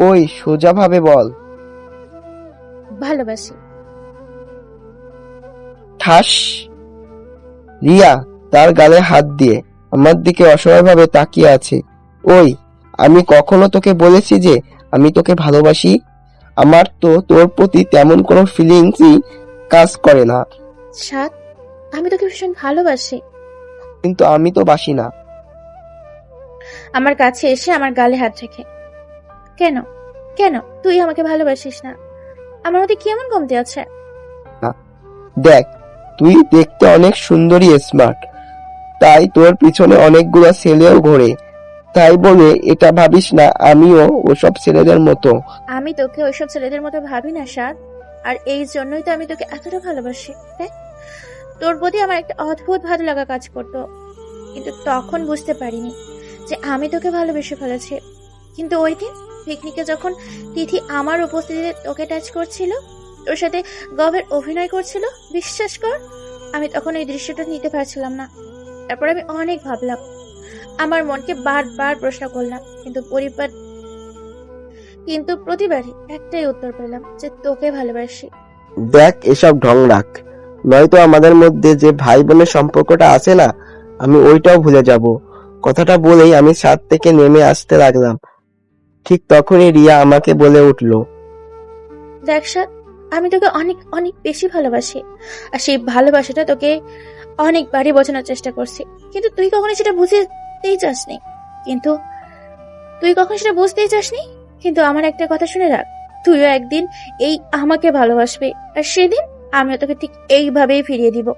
ওই সোজা ভাবে বল। ভালোবাসি। ঠাস। রিয়া তার গালে হাত দিয়ে আমার দিকে অসহায়ভাবে তাকিয়ে আছে। ওই, আমি কখনো তোকে বলেছি যে আমি তোকে ভালোবাসি? আমার তো তোর প্রতি তেমন কোনো ফিলিংসই কাজ করে না। সাত, আমি তোকে ভীষণ ভালোবাসি। কিন্তু আমি তো বাসি না। আমার কাছে এসে আমার গালে হাত রেখে, কেন কেন তুই আমাকে ভালোবাসিস না? আমার মধ্যে কি এমন কমতি আছে? দেখ, তুই দেখতে অনেক সুন্দরী, স্মার্ট, তাই তোর পিছনে অনেকগুলো ছেলেও ঘোরে। তাই বলে এটা ভাবিস না আমিও ওসব ছেলেদের মতো। আমি তোকে ওইসব ছেলেদের মতো ভাবি না সাদ, আর এই জন্যই তো আমি তোকে এতটা ভালোবাসি। দেখ, তোর প্রতি আমার একটা অদ্ভুত ভালো লাগা কাজ করতো, কিন্তু তখন বুঝতে পারিনি যে আমি তোকে ভালোবেসে ফেলেছি। কিন্তু ওই দিন পিকনিকে যখন তিথি আমার উপস্থিতিতে তোকে টাচ করছিল, তোর সাথে গভীর অভিনয় করছিল, বিশ্বাস কর আমি তখন এই দৃশ্যটা নিতে পারছিলাম না। তারপর আমি অনেক ভাবলাম, আমার মনকে বারবার প্রশ্ন করলাম, কিন্তু প্রতিবারই একটাই উত্তর পেলাম যে তোকে ভালোবাসি। দেখ, এসব ঢং রাখ, নয়তো আমাদের মধ্যে যে ভাই বোনের সম্পর্কটা আছে না, আমি ওইটাও ভুলে যাব। কথাটা বলেই আমি ছাদ থেকে নেমে আসতে লাগলাম। ঠিক তখনই রিয়া আমাকে বলে উঠল, দেখ সাদ, আমি তোকে অনেক অনেক বেশি ভালোবাসি, আর সেই ভালোবাসাটা তোকে অনেকবারই বোঝানোর চেষ্টা করছি, কিন্তু তুই কখনো সেটা বুঝতেই চাসনি। কিন্তু আমার একটা কথা শুনে রাখ, তুইও একদিন এই আমাকে ভালোবাসবি, আর সেদিন আমিও তোকে ঠিক এইভাবেই ফিরিয়ে দিব।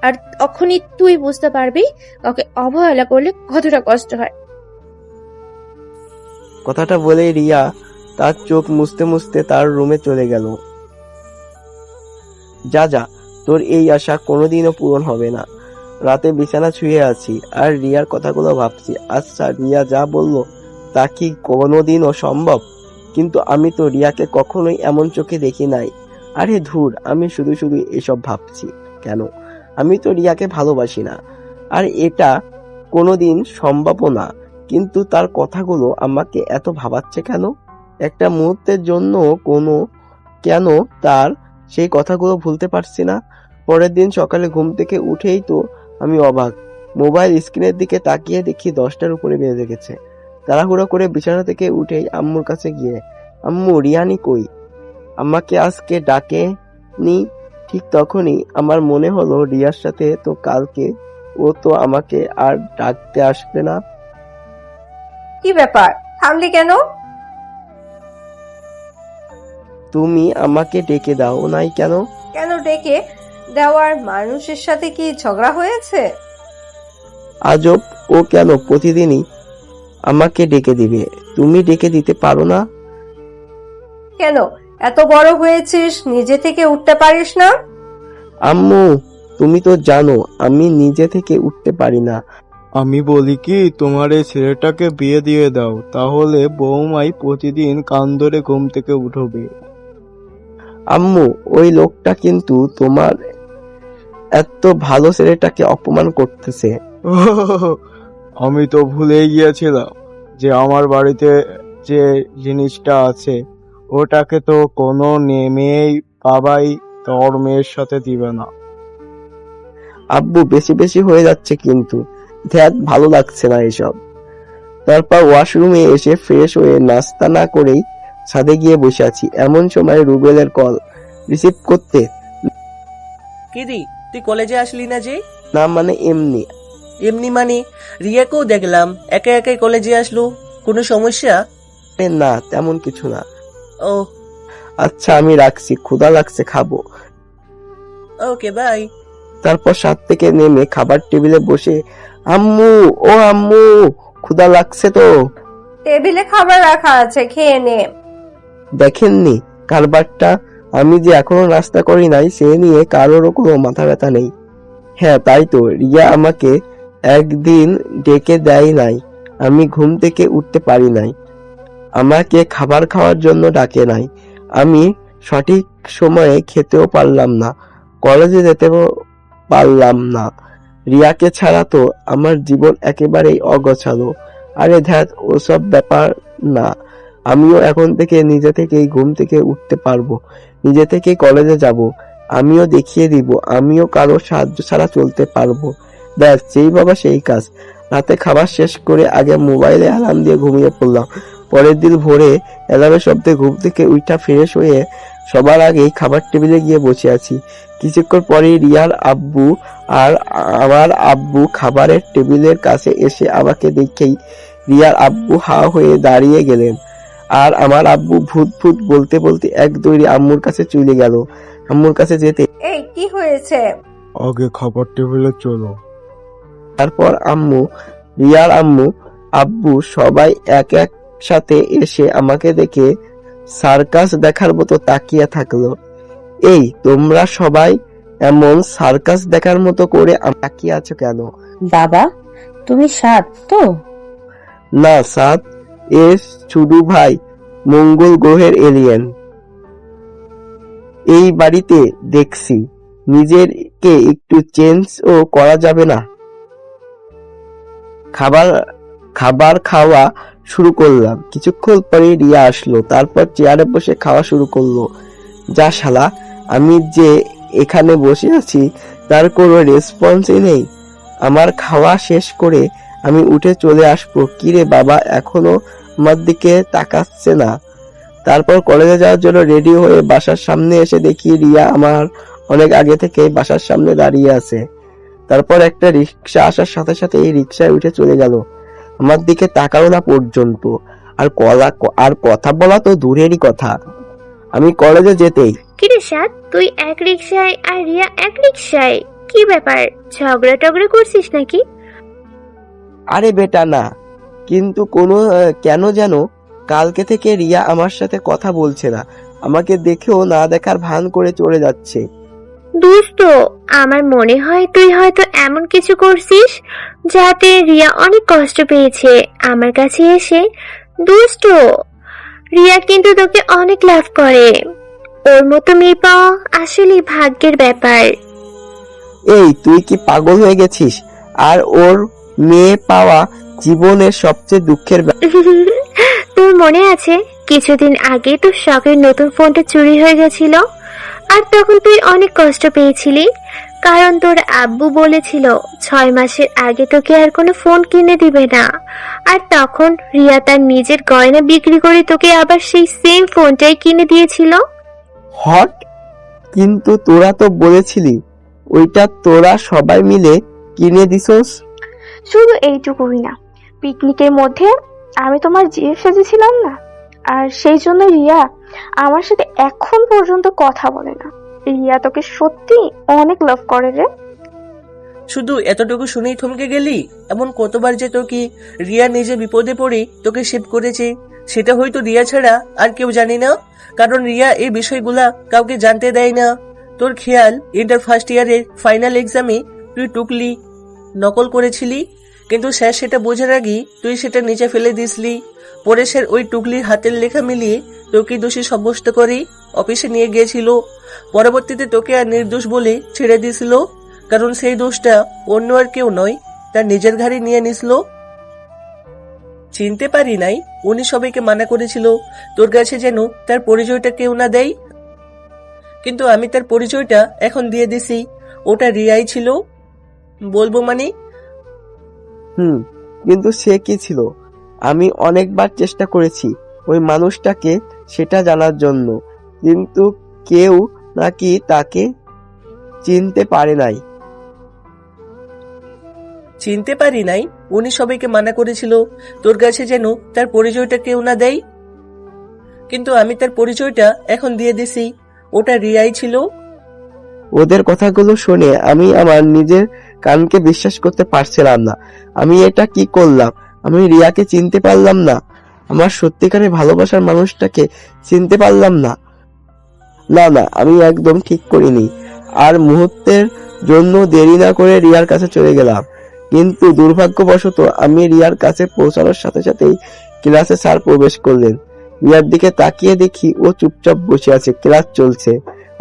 আর তখনই তুই বুঝতে পারবি কাউকে অবহেলা করলে কতটা কষ্ট হয়। কথাটা বলেই রিয়া তার চোখ মুছতে মুছতে তার রুমে চলে গেল। যা যা, তোর এই আশা কোনোদিনও পূরণ হবে না। রাতে বিছানা শুয়ে আছি আর রিয়ার কথাগুলো ভাবছি। আচ্ছা, রিয়া যা বললো তা কি কোনোদিনও সম্ভব? কিন্তু আমি তো রিয়াকে কখনোই এমন চোখে দেখি নাই। আরে ধুর, আমি শুধু শুধু এসব ভাবছি কেন? আমি তো রিয়াকে ভালোবাসি না, আর এটা কোনোদিন সম্ভবও না। কিন্তু তার কথাগুলো আমাকে এত ভাবাচ্ছে কেন? একটা মুহূর্তের জন্য কেন তার সেই কথাগুলো ভুলতে পারছি না। পরের দিন সকালে ঘুম থেকে উঠেই তো আমি অবাক। মোবাইল স্ক্রিনের দিকে তাকিয়ে দেখি 10টার উপরে বেজে গেছে। তাড়াহুড়ো করে বিছানা থেকে উঠেই আম্মুর কাছে গিয়ে, আম্মু, রিয়ানি কই? আমাকে আজকে ডাকেনি। ঠিক তখনই আমার মনে হলো রিয়ার সাথে তো কালকে ও তো আমাকে আর ডাকতে আসবে না। কি ব্যাপার, থামলি কেন? তুমি আমাকে ডেকে দাও নাই কেন? কেন ডেকে দেওয়ার মানুষের সাথে কি ঝগড়া হয়েছে? আজব, ও কেন প্রতিদিনই আমাকে ডেকে দিবে? তুমি ডেকে দিতে পারো না? কেন, এত বড় হয়েছিস, নিজে থেকে উঠতে পারিস না? আম্মু, তুমি তো জানো আমি নিজে থেকে উঠতে পারি না। আমি বলি কি, তোমার এই ছেলেটাকে বিয়ে দিয়ে দাও, তাহলে বৌমাই প্রতিদিন কান ধরে ঘুম থেকে উঠবে। আম্মু, ওই লোকটা কিন্তু তোমার এত ভালো ছেলেটাকে অপমান করতেছে। আমি তো ভুলেই গিয়েছিলাম যে আমার বাড়িতে যে জিনিসটা আছে ওটাকে তো কোনো মেয়েই বাবাই তোর মেয়ের সাথে দিবে না। আব্বু, বেশি বেশি হয়ে যাচ্ছে কিন্তু, দেখ ভালো লাগছে না এসব। তারপর ওয়াশরুমে এসে ফ্রেশ হয়ে নাস্তা না করেই ছাদে গিয়ে বসে আছি। এমন সময় রুবেলের কল রিসিভ করতে, কিরি, তুই কলেজে আসলি না যে? না মানে এমনি। এমনি মানে? রিয়াকেও দেখলাম একা একাই কলেজে আসলো, কোনো সমস্যা? আরে না, তেমন কিছু না। ও আচ্ছা, আমি রাখছি, ক্ষুধা লাগছে, খাবো। Okay bye. তারপর ছাদ থেকে নেমে খাবার টেবিলে বসে, আম্মু, ও আম্মু, ক্ষুধা লাগছে তো। টেবিলে খাবার রাখা আছে, খেয়ে নে। দেখেননি কারবারটা? আমি যে এখনো নাস্তা করি নাই সে নিয়ে কারোরও কোনো মাথা ব্যথা নেই। হ্যাঁ তাই তো, রিয়া আমাকে একদিন ডেকে দেয় নাই, আমি ঘুম থেকে উঠতে পারি নাই, আমাকে খাবার খাওয়ার জন্য ডাকে নাই, আমি সঠিক সময়ে খেতেও পারলাম না, কলেজে যেতেও পারলাম না। রিয়াকে ছাড়া তো আমার জীবন একেবারেই অগোছালো। আরে ধ্যাত, ওসব ব্যাপার না। আমিও এখন থেকে নিজে থেকেই ঘুম থেকে উঠতে পারবো, নিজে থেকেই কলেজে যাব, আমিও দেখিয়ে দিব আমিও কারো সাহায্য ছাড়া চলতে পারবো। ব্যাস, যেই বাবা সেই কাজ। রাতে খাবার শেষ করে আগে মোবাইলে অ্যালার্ম দিয়ে ঘুমিয়ে পড়লাম। পরের দিন ভোরে অ্যালার্মের শব্দে ঘুম থেকে উঠা ফ্রেশ হয়ে সবার আগেই খাবার টেবিলে গিয়ে বসে আছি। কিছুক্ষণ পরেই রিয়ার আব্বু আর আমার আব্বু খাবারের টেবিলের কাছে এসে আমাকে দেখেই রিয়ার আব্বু হা হয়ে দাঁড়িয়ে গেলেন, আর আমার আব্বু ভূত ভূত বলতে বলতে এক দৌড়ে আম্মুর কাছে চলে গেল। আম্মুর কাছে যেতে এই কি হয়েছে? আগে খাবার টেবিলে চলো। তারপর আম্মু, রিয়ার আম্মু, আব্বু সবাই এক এক সাথে এসে আমাকে দেখে সার্কাস দেখার মতো তাকিয়ে থাকলো। এই তোমরা সবাই এমন সার্কাস দেখার মতো করে তাকিয়ে আছো কেন? বাবা, তুমি সাত তো? না সাদ, এ শুধু ভাই, মঙ্গল গ্রহের এলিয়েন। এই বাড়িতে দেখছি, নিজেকে একটু চেঞ্জ ও করা যাবে না? খাবার খাওয়া শুরু করলাম। কিছুক্ষণ পরে রিয়া আসলো, তারপর চেয়ারে বসে খাওয়া শুরু করলো। যা শালা, আমি যে এখানে বসে আছি তার কোনো রেসপন্সই নেই। আমার খাওয়া শেষ করে আমি উঠে চলে আসবো, কিরে বাবা এখনো আমার দিকে তাকাচ্ছে না? তারপর কলেজে যাওয়ার জন্য রেডি হয়ে বাসার সামনে এসে দেখি রিয়া আমার অনেক আগে থেকে বাসার সামনে দাঁড়িয়ে আছে। তারপর একটা রিক্সা আসার সাথে সাথে এই রিক্সায় উঠে চলে গেল, আমার দিকে তাকালো না পর্যন্ত। আর কথা বলা তো দূরেরই কথা, আমি কলেজে যেতেই, কিরে সাদ, তুই এক রিক্সায় আর রিয়া এক রিক্সায়? কি ব্যাপার, ঝগড়া টগড়া করছিস নাকি? আরে বেটা না, কিন্তু কেন যেন কালকে থেকে রিয়া আমার সাথে কথা বলছে না, আমাকে দেখেও না দেখার ভান করে চলে যাচ্ছে। দুষ্ট, আমার মনে হয় তুই হয়তো এমন কিছু করছিস যাতে রিয়া অনেক কষ্ট পেয়েছে আমার কাছে এসে। দুষ্ট, রিয়া কিন্তু তোকে অনেক লাভ করে, ওর মতো মেয়ে পাওয়া আসলে ভাগ্যের ব্যাপার। এই তুই কি পাগল হয়ে গেছিস? আর ওর মেয়ে পাওয়া জীবনের সবচেয়ে দুঃখের তোর মনে আছে কিছুদিন আগে তোর শখের নতুন ফোনটা চুরি হয়ে গেছিল, আর তখন তুই অনেক কষ্ট পেয়েছিলি, কারণ তোর আব্বু বলেছিল 6 মাসের আগে তোকে আর কোনো ফোন কিনে দিবে না। আর তখন রিয়া তার নিজের গয়না বিক্রি করে তোকে আবার সেই সেম ফোনটাই কিনে দিয়েছিল। হট, কিন্তু তোরা তো বলেছিলি ওইটা তোরা সবাই মিলে কিনে দিছস। শুধু এইটুকুই না, পিকনিকের মধ্যে আমি তোমার জিএফ সেজেছিলাম না, আর সেই জন্য রিয়া আমার সাথে এখন পর্যন্ত কথা বলে না। রিয়া তোকে সত্যি অনেক লাভ করে রে। শুধু এতটুকু শুনেই থমকে গেলি? এমন কতবার যে তোকে রিয়া নিজে বিপদে পড়ে তোকে সেভ করেছে, সেটা হয়তো রিয়া ছাড়া আর কেউ জানে না, কারণ রিয়া এই বিষয়গুলা কাউকে জানতে দেয় না। তোর খেয়াল, ইন্টার ফার্স্ট ইয়ারের ফাইনাল এক্সামে তুই টুকলি নকল করেছিলি, কিন্তু স্যার সেটা বোঝার আগেই তুই সেটা নিচে ফেলে দিসলি। পরে স্যার ওই টুকলির হাতের লেখা মিলিয়ে তোকে দোষী সাব্যস্ত করে অফিসে নিয়ে গিয়েছিল। পরবর্তীতে তোকে আর নির্দোষ বলে ছেড়ে দিয়েছিল, কারণ সেই দোষটা অন্য আর কেউ নয়, তার নিজের ঘাড়ে নিয়ে নিছিল। চিনতে পারি নাই উনি সবাইকে মানা করেছিল তোর কাছে যেন তার পরিচয়টা কেউ না দেয়, কিন্তু আমি তার পরিচয়টা এখন দিয়ে দিছি, ওটা রিয়াই ছিল। বলবো মানে? কিন্তু সে কি ছিল? আমি অনেকবার চেষ্টা করেছি ওই মানুষটাকে সেটা জানার জন্য, কিন্তু কেউ নাকি তাকে চিনতে পারে নাই। চিনতে পারি নাই উনি সবাইকে মানা করেছিল তোর কাছে যেন তার পরিচয়টা কেউ না দেয়, কিন্তু আমি তার পরিচয়টা এখন দিয়ে দিছি, ওটা রিয়াই ছিল। ওদের কথাগুলো শুনে আমি আমার নিজের কানকে বিশ্বাস করতে পারছিলাম না। আমি এটা কি করলাম? আমি রিয়াকে চিনতে পারলাম না, আমার সত্যিকারের ভালোবাসার মানুষটাকে চিনতে পারলাম না। না না, আমি একদম ঠিক করিনি। আর মুহূর্তের জন্য দেরি না করে রিয়ার কাছে চলে গেলাম। কিন্তু দুর্ভাগ্যবশত আমি রিয়ার কাছে পৌঁছানোর সাথে সাথেই ক্লাসে স্যার প্রবেশ করলেন। রিয়ার দিকে তাকিয়ে দেখি ও চুপচাপ বসে আছে, ক্লাস চলছে।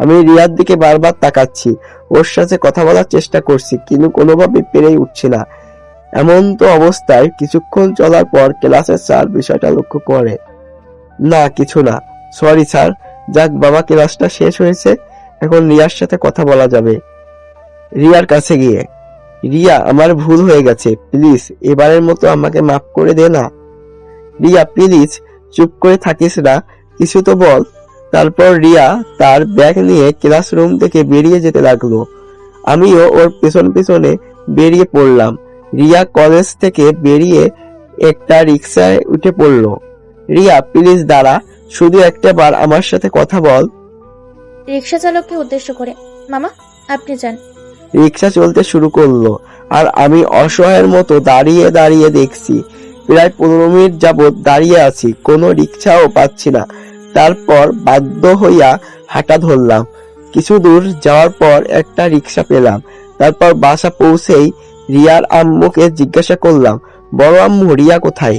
আমি রিয়ার দিকে বারবার তাকাচ্ছি, ওর সাথে কথা বলার চেষ্টা করছি, কিন্তু কোনোভাবে পেরেই উঠছি না। এমন তো অবস্থায় কিছুক্ষণ চলার পর ক্লাসের স্যার বিষয়টা লক্ষ্য করে। না, কিছু না, সরি স্যার। যাক বাবা, ক্লাসটা শেষ হয়েছে, এখন রিয়ার সাথে কথা বলা যাবে। রিয়ার কাছে গিয়ে, রিয়া, আমার ভুল হয়ে গেছে, প্লিজ এবারের মতো আমাকে মাফ করে দে না। রিয়া, প্লিজ চুপ করে থাকিস না, কিছু তো বল। তারপর রিয়া তার ব্যাগ নিয়ে ক্লাসরুম থেকে বেরিয়ে যেতে লাগলো। আমিও ওর পেছন পেছনে বেরিয়ে পড়লাম। রিয়া কলেজ থেকে বেরিয়ে একটা রিক্সায় উঠে পড়লো। রিয়া, প্লিজ দাঁড়া, শুধু একটা বার আমার সাথে কথা বল। রিক্সা চালককে উদ্দেশ্য করে, মামা আপনি যান। রিক্সা চলতে শুরু করলো, আর আমি অসহায়ের মতো দাঁড়িয়ে দাঁড়িয়ে দেখছি। প্রায় 15 মিনিট যাবৎ দাঁড়িয়ে আছি, কোনো রিক্সাও পাচ্ছি না। তারপর বাধ্য হইয়া হাঁটা ধরলাম। কিছু দূর যাওয়ার পর একটা রিক্সা পেলাম। তারপর বাসা পৌঁছেই রিয়ার আম্মুকে জিজ্ঞাসা করলাম, বড় আম্মু, রিয়া কোথায়?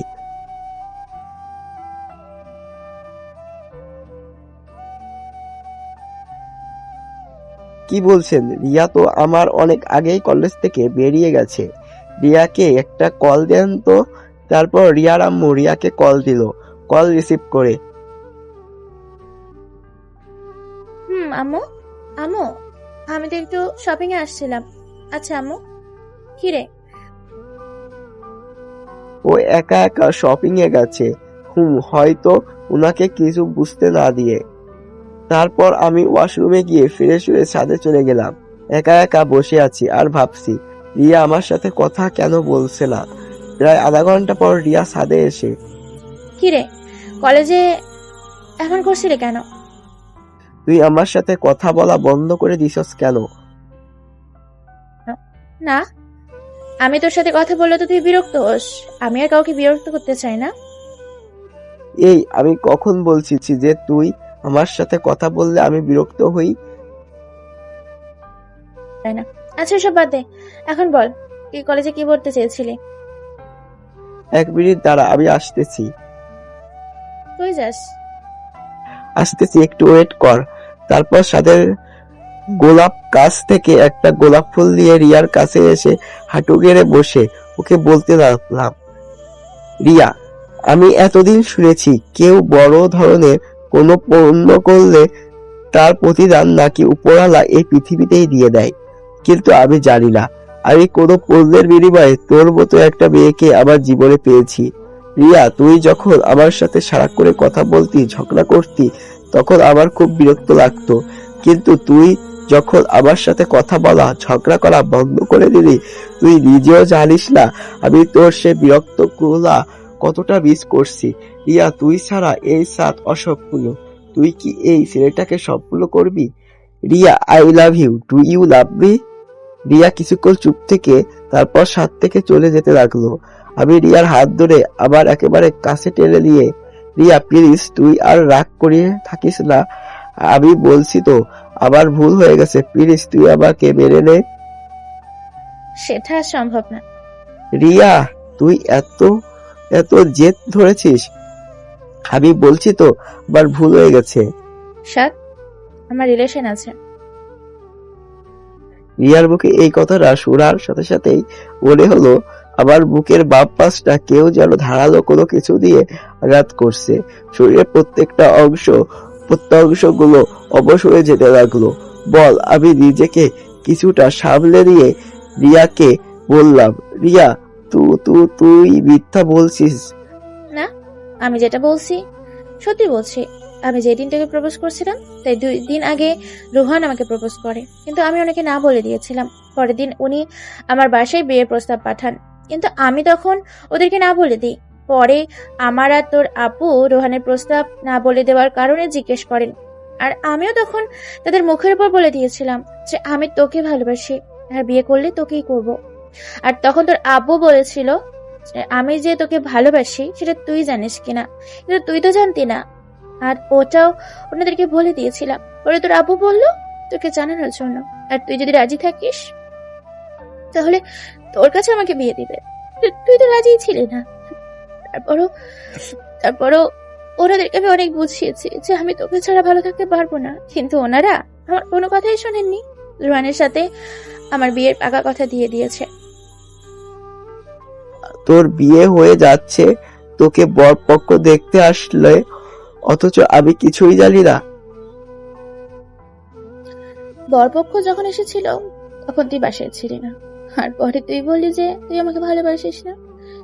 কি বলছেন? রিয়া তো আমার অনেক আগেই কলেজ থেকে বেরিয়ে গেছে। রিয়াকে একটা কল দেন তো। তারপর রিয়ার আম্মু রিয়াকে কল দিল। কল রিসিভ করে, আম্মু, আম্মু আমি তো একটু শপিং এ আসছিলাম। আচ্ছা আম্মু, কি রে? ও একা একা শপিং এ গেছে। হয়তো উনাকে কিছু বুঝতে না দিয়ে। তারপর আমি ওয়াশরুমে গিয়ে ফ্রেশ হয়ে ছাদে চলে গেলাম। একা একা বসে আছি আর ভাবছি, রিয়া আমার সাথে কথা কেন বলছে না। প্রায় আধা ঘন্টা পর রিয়া ছাদে এসে, কি রে, কলেজে এমন করছিলি কেন? তুই আমার সাথে কথা বলা বন্ধ করে দিছস কেন? না, আমি তোর সাথে কথা বললে তো তুই বিরক্ত হোস। আমি আর কাউকে বিরক্ত করতে চাই না। এই, আমি কখন বলছি যে তুই আমার সাথে কথা বললে আমি বিরক্ত হই? তাই না? আচ্ছা সব বাদ দে, এখন বল তুই কলেজে কি পড়তে চেয়েছিলি? 1 মিনিট দাঁড়া, আমি আসতেছি। তুই যাস। আসতেছি, একটু ওয়েট কর। তারপর সাদের গোলাপ গাছ থেকে একটা গোলাপ ফুল নিয়ে রিয়ার কাছে এসে হাঁটু গেড়ে বসে ওকে বলতে লাগলাম, রিয়া, আমি এতদিন শুনেছি কেউ বড় ধরনের কোনো পণ্য করলে তার প্রতিদান নাকি উপরওয়ালা এই পৃথিবীতেই দিয়ে দেয়, কিন্তু আমি জানি না আমি কোনো পণ্যের বিনিময়ে তোর মতো একটা মেয়েকে আমার জীবনে পেয়েছি। রিয়া, তুই যখন আমার সাথে সারাক্ষণ কথা বলতি, ঝগড়া করতি, তখন আমার খুব বিরক্ত লাগতো। কিন্তু তুই যখন আমার সাথে কথা বলা, ঝগড়া করা বন্ধ করে দিলি, তুই নিজেও জানিস না আমি তোর সে বিরক্ত গুলা কতটা মিস করছি। রিয়া, তুই ছাড়া এই সাত অসম্পূর্ণ। তুই কি এই ছেলেটাকে সম্পূর্ণ করবি? Riya, I love you, do you love me? Riya কিছুক্ষণ চুপ থেকে তারপর সাত থেকে চলে যেতে লাগলো। আমি রিয়ার হাত ধরে আবার একেবারে কাছে টেনে নিয়ে, রিয়া প্লিজ, তুই আর রাগ করিয়ে থাকিস না, আমি বলছি তো আবার ভুল হয়ে গেছে, প্লিজ তুই আমাকে মেনে নে। সেটা সম্ভব না। রিয়া, তুই এত এত জেদ ধরেছিস, আমি বলছি তো আবার ভুল হয়ে গেছে। সাত, আমার রিলেশন আছে। রিয়ার মুখে এই কথাটা শোনার সাথে সাথেই মনে হলো আমার বুকের বাম পাশটা কেউ যেন ধারালো কোনো কিছু দিয়ে আঘাত করছে। শরীরের প্রত্যেকটা অংশ প্রত্যংশগুলো অবশ হয়ে যেতে লাগলো। বল, আমি নিজেকে কিছুটা সামলে নিয়ে রিয়াকে বললাম, রিয়া, তুই মিথ্যা বলছিস। না, আমি যেটা বলছি সত্যি বলছি। আমি যেদিন তোকে প্রপোজ করছিলাম তাই 2 দিন আগে রোহান আমাকে প্রপোজ করে, কিন্তু আমি ওনাকে না বলে দিয়েছিলাম। পরের দিন উনি আমার বাসায় বিয়ের প্রস্তাব পাঠান, কিন্তু আমি তখন ওদেরকে না বলে দিই। পরে আমার আর তোর আপু রোহানের প্রস্তাব না বলে দেওয়ার কারণে জিজ্ঞেস করেন আর আমিও তখন তাদের মুখের উপর বলে দিয়েছিলাম যে আমি তোকে ভালোবাসি আর বিয়ে করলে তোকেই করব। আর তখন তোর আব্বু বলেছিল যে আমি যে তোকে ভালোবাসি সেটা তুই জানিস কিনা, কিন্তু তুই তো জানতি না। আর ওটাও ওনাদেরকে বলে দিয়েছিলাম। পরে তোর আব্বু বললো তোকে জানানোর জন্য, আর তুই যদি রাজি থাকিস তাহলে তোর কাছে আমাকে বিয়ে দিবে। তুই তো রাজি ছিলি না। তারপরও ওনাদেরকে আমি অনেক বুঝিয়েছি যে আমি তোকে ছাড়া ভালো থাকতে পারবো না, কিন্তু ওনারা আমার কোনো কথাই শোনেননি। রোহানের সাথে আমার বিয়ের পাকা কথা দিয়ে দিয়েছে। তোর বিয়ে হয়ে যাচ্ছে, তোকে বরপক্ষ দেখতে আসলে, অথচ আমি কিছুই জানি না। বরপক্ষ যখন এসেছিল তখন তুই বাসায় ছিলি না, আর পরে তুই বললি যে তুই আমাকে ভালোবাসিস না।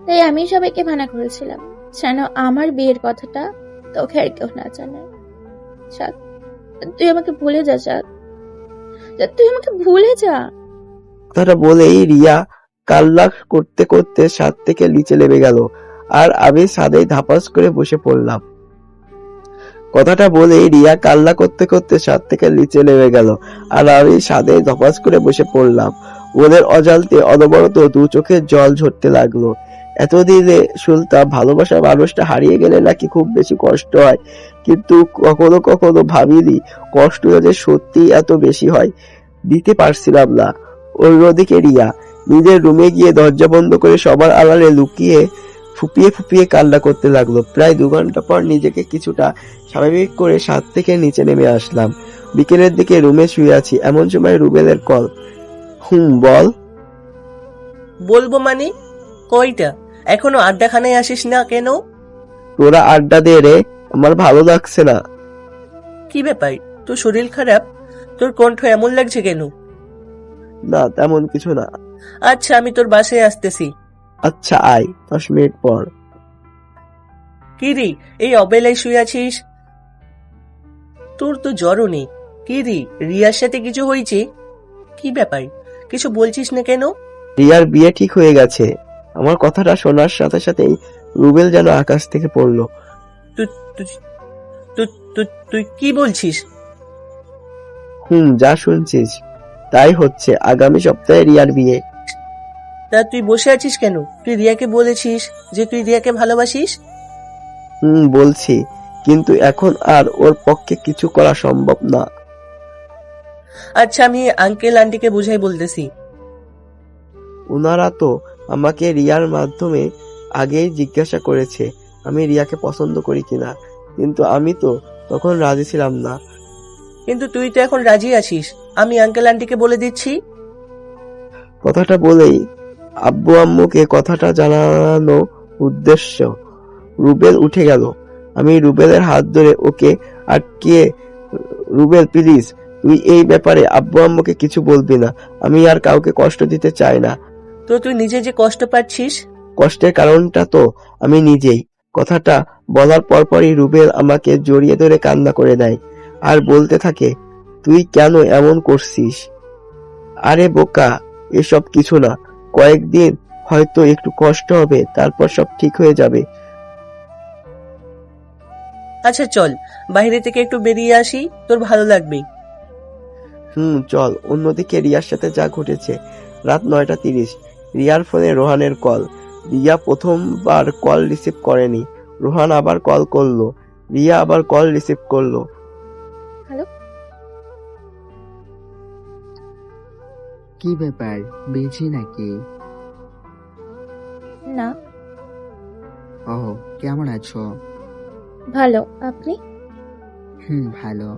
তাই আমি সবাইকে মানা করেছিলাম যেন আমার বিয়ের কথাটা তোকে আর কেউ না জানে। চাঁদ, তুই আমাকে ভুলে যা। চাঁদ, তুই আমাকে ভুলে যা। কথাটা বলেই রিয়া কান্না করতে করতে ছাদ থেকে নিচে নেমে গেল, আর আমি ছাদেই ধাপাস করে বসে পড়লাম। কথাটা বলেই রিয়া কান্না করতে করতে ছাদ থেকে নিচে নেমে গেল, আর আমি ছাদে ধপাস করে বসে পড়লাম। ওদের অজান্তে অনবরত দু চোখের জল ঝরতে লাগলো। এতদিনে শুনতাম ভালোবাসা মানুষটা হারিয়ে গেলে নাকি খুব বেশি কষ্ট হয়, কিন্তু কখনো কখনো ভাবিনি কষ্টটা যে সত্যি এত বেশি হয়। দিতে পারছিলাম না। অন্যদিকে রিয়া নিজের রুমে গিয়ে দরজা বন্ধ করে সবার আড়ালে লুকিয়ে ফুপিয়ে ফুপিয়ে কান্না করতে লাগলো। প্রায় 2 ঘন্টা পর নিজেকে কিছুটা স্বাভাবিক করে ছাদ থেকে নিচে নেমে আসলাম। বিকেলের দিকে রুমে শুয়ে আছি, এমন সময় রুবেলের কল। বল। বলবো মানে? কয়টা? এখনো আড্ডাখানায় আসিস না কেন? তোরা আড্ডা দে রে, আমার ভালো লাগছে না। কি ব্যাপার, তোর শরীর খারাপ? তোর কণ্ঠ এমন লাগছে কেন? না, তেমন কিছু না। আচ্ছা, আমি তোর বাসায় আসতেছি। আচ্ছা আয়, 10 মিনিট পর। কি রে, এই অবেলায় শুয়ে আছিস? তোর তো জ্বরও নেই। কি রে, রিয়ার সাথে কিছু হয়েছে? কি ব্যাপার, কিছু বলছিস না কেন? রিয়ার বিয়ে ঠিক হয়ে গেছে। আমার কথাটা শোনার সাথে সাথেই রুবেল যেন আকাশ থেকে পড়লো। তুই কি বলছিস? যা শুনছিস তাই হচ্ছে। আগামী সপ্তাহে রিয়ার বিয়ে। তা তুই বসে আছিস কেন? তুই রিয়াকে বলেছিস যে তুই রিয়াকে ভালোবাসিস? বলছি, কিন্তু এখন আর ওর পক্ষে কিছু করা সম্ভব না। আচ্ছা, আমি আঙ্কেল আন্টিকে বুঝাই বলতেছি। ওনারা তো আমাকে রিয়ার মাধ্যমে আগেই জিজ্ঞাসা করেছে আমি রিয়াকে পছন্দ করি কিনা, কিন্তু আমি তো তখন রাজি ছিলাম না। কিন্তু তুই তো এখন রাজি আছিস। আমি আঙ্কেল আন্টিকে বলে দিচ্ছি। কথাটা বলেই আব্বু আম্মুকে কথাটা জানানো উদ্দেশ্য রুবেল উঠে গেল। আমি রুবেলের হাত ধরে ওকে আটকিয়ে, রুবেল প্লিজ, তুই এই ব্যাপারে আব্বু আম্মুকে কিছু বলবি না। আমি আর কাউকে কষ্ট দিতে চাই না। তো তুই নিজে যে কষ্ট পাচ্ছিস, কষ্টের কারণটা তো আমি নিজেই। কথাটা বলার পরপরই রুবেল আমাকে জড়িয়ে ধরে কান্না করে দেয় আর বলতে থাকে, তুই কেন এমন করছিস? আরে বোকা, এসব কিছু না। কয়েকদিন হয়তো একটু কষ্ট হবে, তারপর সব ঠিক হয়ে যাবে। আচ্ছা চল, বাইরে থেকে একটু বেরিয়ে আসি, তোর ভালো লাগবে। চল। অন্যদিকে রিয়ার সাথে যা ঘটেছে। রাত 9:30, রিয়ার ফোনে রোহানের কল। রিয়া প্রথমবার কল রিসিভ করেনি। রোহান আবার কল করলো, রিয়া আবার কল রিসিভ করলো। হ্যালো, কি ব্যাপার, বিজি নাকি? না। ও, কেমন আছো? ভালো, আপনি? ভালো।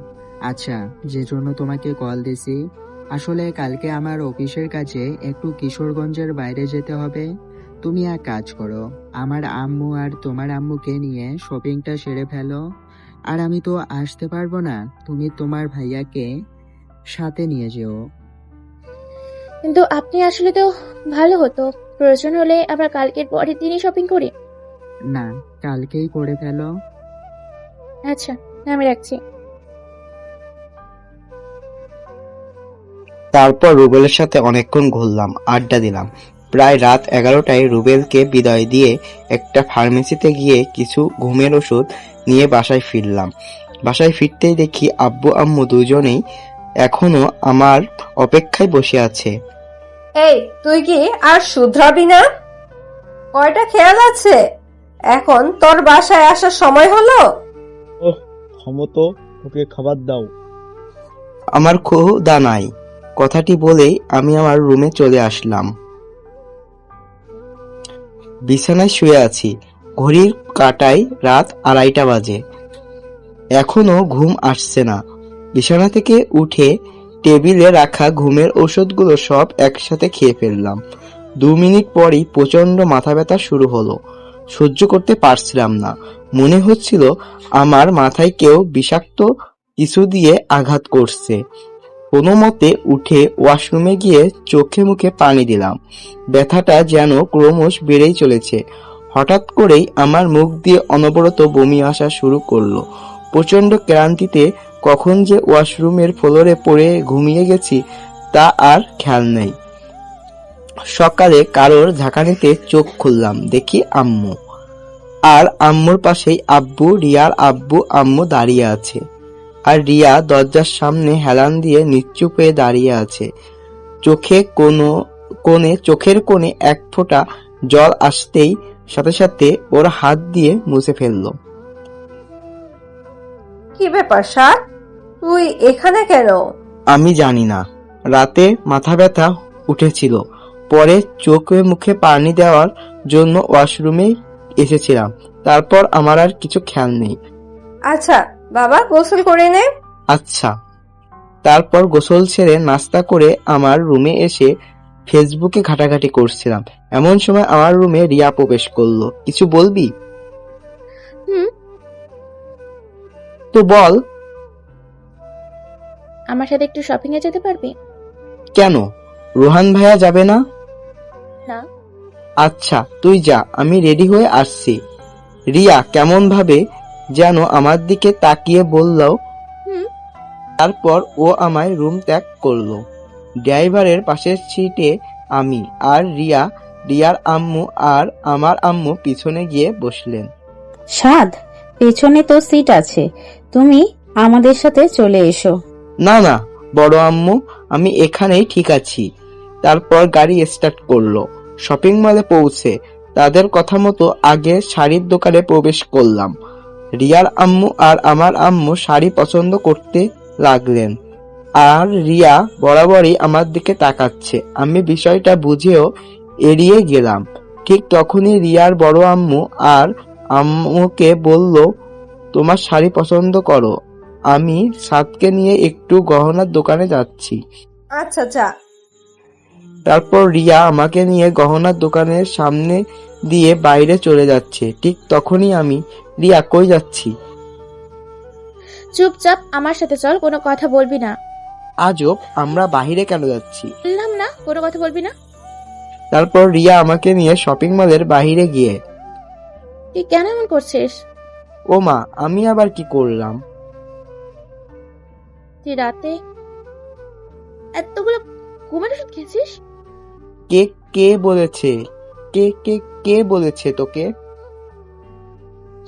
আচ্ছা, যে জন্য তোমাকে কল দিছি, আসলে কালকে আমার অফিসের কাজে একটু কিশোরগঞ্জের বাইরে যেতে হবে। তুমি এক কাজ করো, আমার আম্মু আর তোমার আম্মুকে নিয়ে শপিংটা সেরে ফেলো। আর আমি তো আসতে পারবো না, তুমি তোমার ভাইয়াকে সাথে নিয়ে যেও। কিন্তু আপনি আসলে তো ভালো হতো। প্রয়োজন হলে আবার কালকের পরের দিনই শপিং করি। না, কালকেই করে ফেলো। আচ্ছা, আমি রাখছি। তারপর রুবেলের সাথে অনেকক্ষণ ঘুরলাম, আড্ডা দিলাম। প্রায় রাত 11টায় রুবেলকে বিদায় দিয়ে একটা ফার্মেসিতে গিয়ে কিছু ঘুমের ওষুধ নিয়ে বাসায় ফিরলাম। বাসায় ফিরতেই দেখি আব্বু আম্মু দুজনেই এখনো আমার অপেক্ষায় বসে আছে। এই তুই কি আর শুধরাবি না? কয়টা খেয়াল আছে এখন তোর বাসায় আসার সময় হলো? ওহ, ক্ষমতো, ওকে খাবার দাও। আমার ক্ষুধা নাই, কথাটি বলেই আমি আমার রুমে চলে আসলাম। বিছানায় শুয়ে আছি, ঘড়ির কাঁটায় রাত 2:30 বাজে। এখনো ঘুম আসছে না। বিছানা থেকে উঠে টেবিলে রাখা ঘুমের ওষুধগুলো সব একসাথে খেয়ে ফেললাম। 2 মিনিট পরই প্রচন্ড মাথা ব্যথা শুরু হলো। সহ্য করতে পারছিলাম না। মনে হচ্ছিল আমার মাথায় কেউ বিষাক্ত কিছু দিয়ে আঘাত করছে। কোনো মতে উঠে ওয়াশরুমে গিয়ে চোখে মুখে পানি দিলাম। ব্যথাটা যেন ক্রমশ বেড়েই চলেছে। হঠাৎ করেই আমার মুখ দিয়ে অনবরত বমি আসা শুরু করলো। প্রচন্ড ক্লান্তিতে কখন যে ওয়াশরুমের ফ্লোরে পড়ে ঘুমিয়ে গেছি তা আর খেয়াল নেই। সকালে কারোর ঝাঁকানিতে চোখ খুললাম, দেখি আম্মু। আর আম্মুর পাশেই আব্বু, রিয়ার আব্বু আম্মু দাঁড়িয়ে আছে। আর রিয়া দরজার সামনে হেলান দিয়ে নিশ্চুপ হয়ে দাঁড়িয়ে আছে। চোখের কোণে এক ফোঁটা জল আসতেই সাথে সাথে ওর হাত দিয়ে মুছে ফেললো। কি ব্যাপার সাত, তুই এখানে কেন? আমি জানি না, রাতে মাথা ব্যথা উঠেছিল, পরে চোখে মুখে পানি দেওয়ার জন্য ওয়াশরুমে এসেছিলাম, তারপর আমার আর কিছু খেয়াল নেই। আচ্ছা বাবা, গোসল করে নে। আচ্ছা। তারপর গোসল সেরে নাস্তা করে আমার রুমে এসে ফেসবুকে ঘাটাঘাটি করছিলাম, এমন সময় আমার রুমে রিয়া প্রবেশ করলো। কিছু বলবি? হুম, তো বল। আমার সাথে একটু শপিং এ যেতে পারবি? কেন, রোহান ভাইয়া যাবে না? না। আচ্ছা তুই যা, আমি রেডি হয়ে আসছি। রিয়া কেমন ভাবে যেন আমার দিকে তাকিয়ে বলল। হুম। তারপর ও আমায় রুম ত্যাগ করলো। ড্রাইভারের পাশের সিটে আমি আর রিয়া, রিয়ার আম্মু আর আমার আম্মু পিছনে গিয়ে বসলেন। সাদ, পেছনে তো সিট আছে, তুমি আমাদের সাথে চলে এসো। না না বড় আম্মু, আমি এখানেই ঠিক আছি। তারপর গাড়ি স্টার্ট করলো। শপিং মলে পৌঁছে তাদের কথা মতো আগে শাড়ির দোকানে প্রবেশ করলাম। রিয়ার আম্মু আর আমার আম্মু শাড়ি পছন্দ করতে লাগলেন, আর রিয়া বরাবরই আমার দিকে তাকাচ্ছে। আমি বিষয়টা বুঝেও এড়িয়ে গেলাম। ঠিক তখনই রিয়ার বড় আম্মু আর আম্মুকে বলল, তোমার শাড়ি পছন্দ করো, আমি সাদকে নিয়ে একটু গহনার দোকানে যাচ্ছি। আচ্ছা যা। তারপর রিয়া আমাকে নিয়ে গহনার দোকানের সামনে দিয়ে বাইরে চলে যাচ্ছে। ঠিক তখনই আমি, রিয়া কই যাচ্ছি? চুপচাপ আমার সাথে চল, কোনো কথা বলবি না। আজব, আমরা বাহিরে কেন যাচ্ছি? বললাম না কোনো কথা বলবি না। তারপর রিয়া আমাকে নিয়ে শপিং মলের বাহিরে গিয়ে, তুই কেন এমন করছিস? ও মা, আমি আবার কি করলাম? তুই রাতে এতগুলো ঘুমের ওষুধ খেয়েছিস? কে কে বলেছে? কে বলেছে তোকে?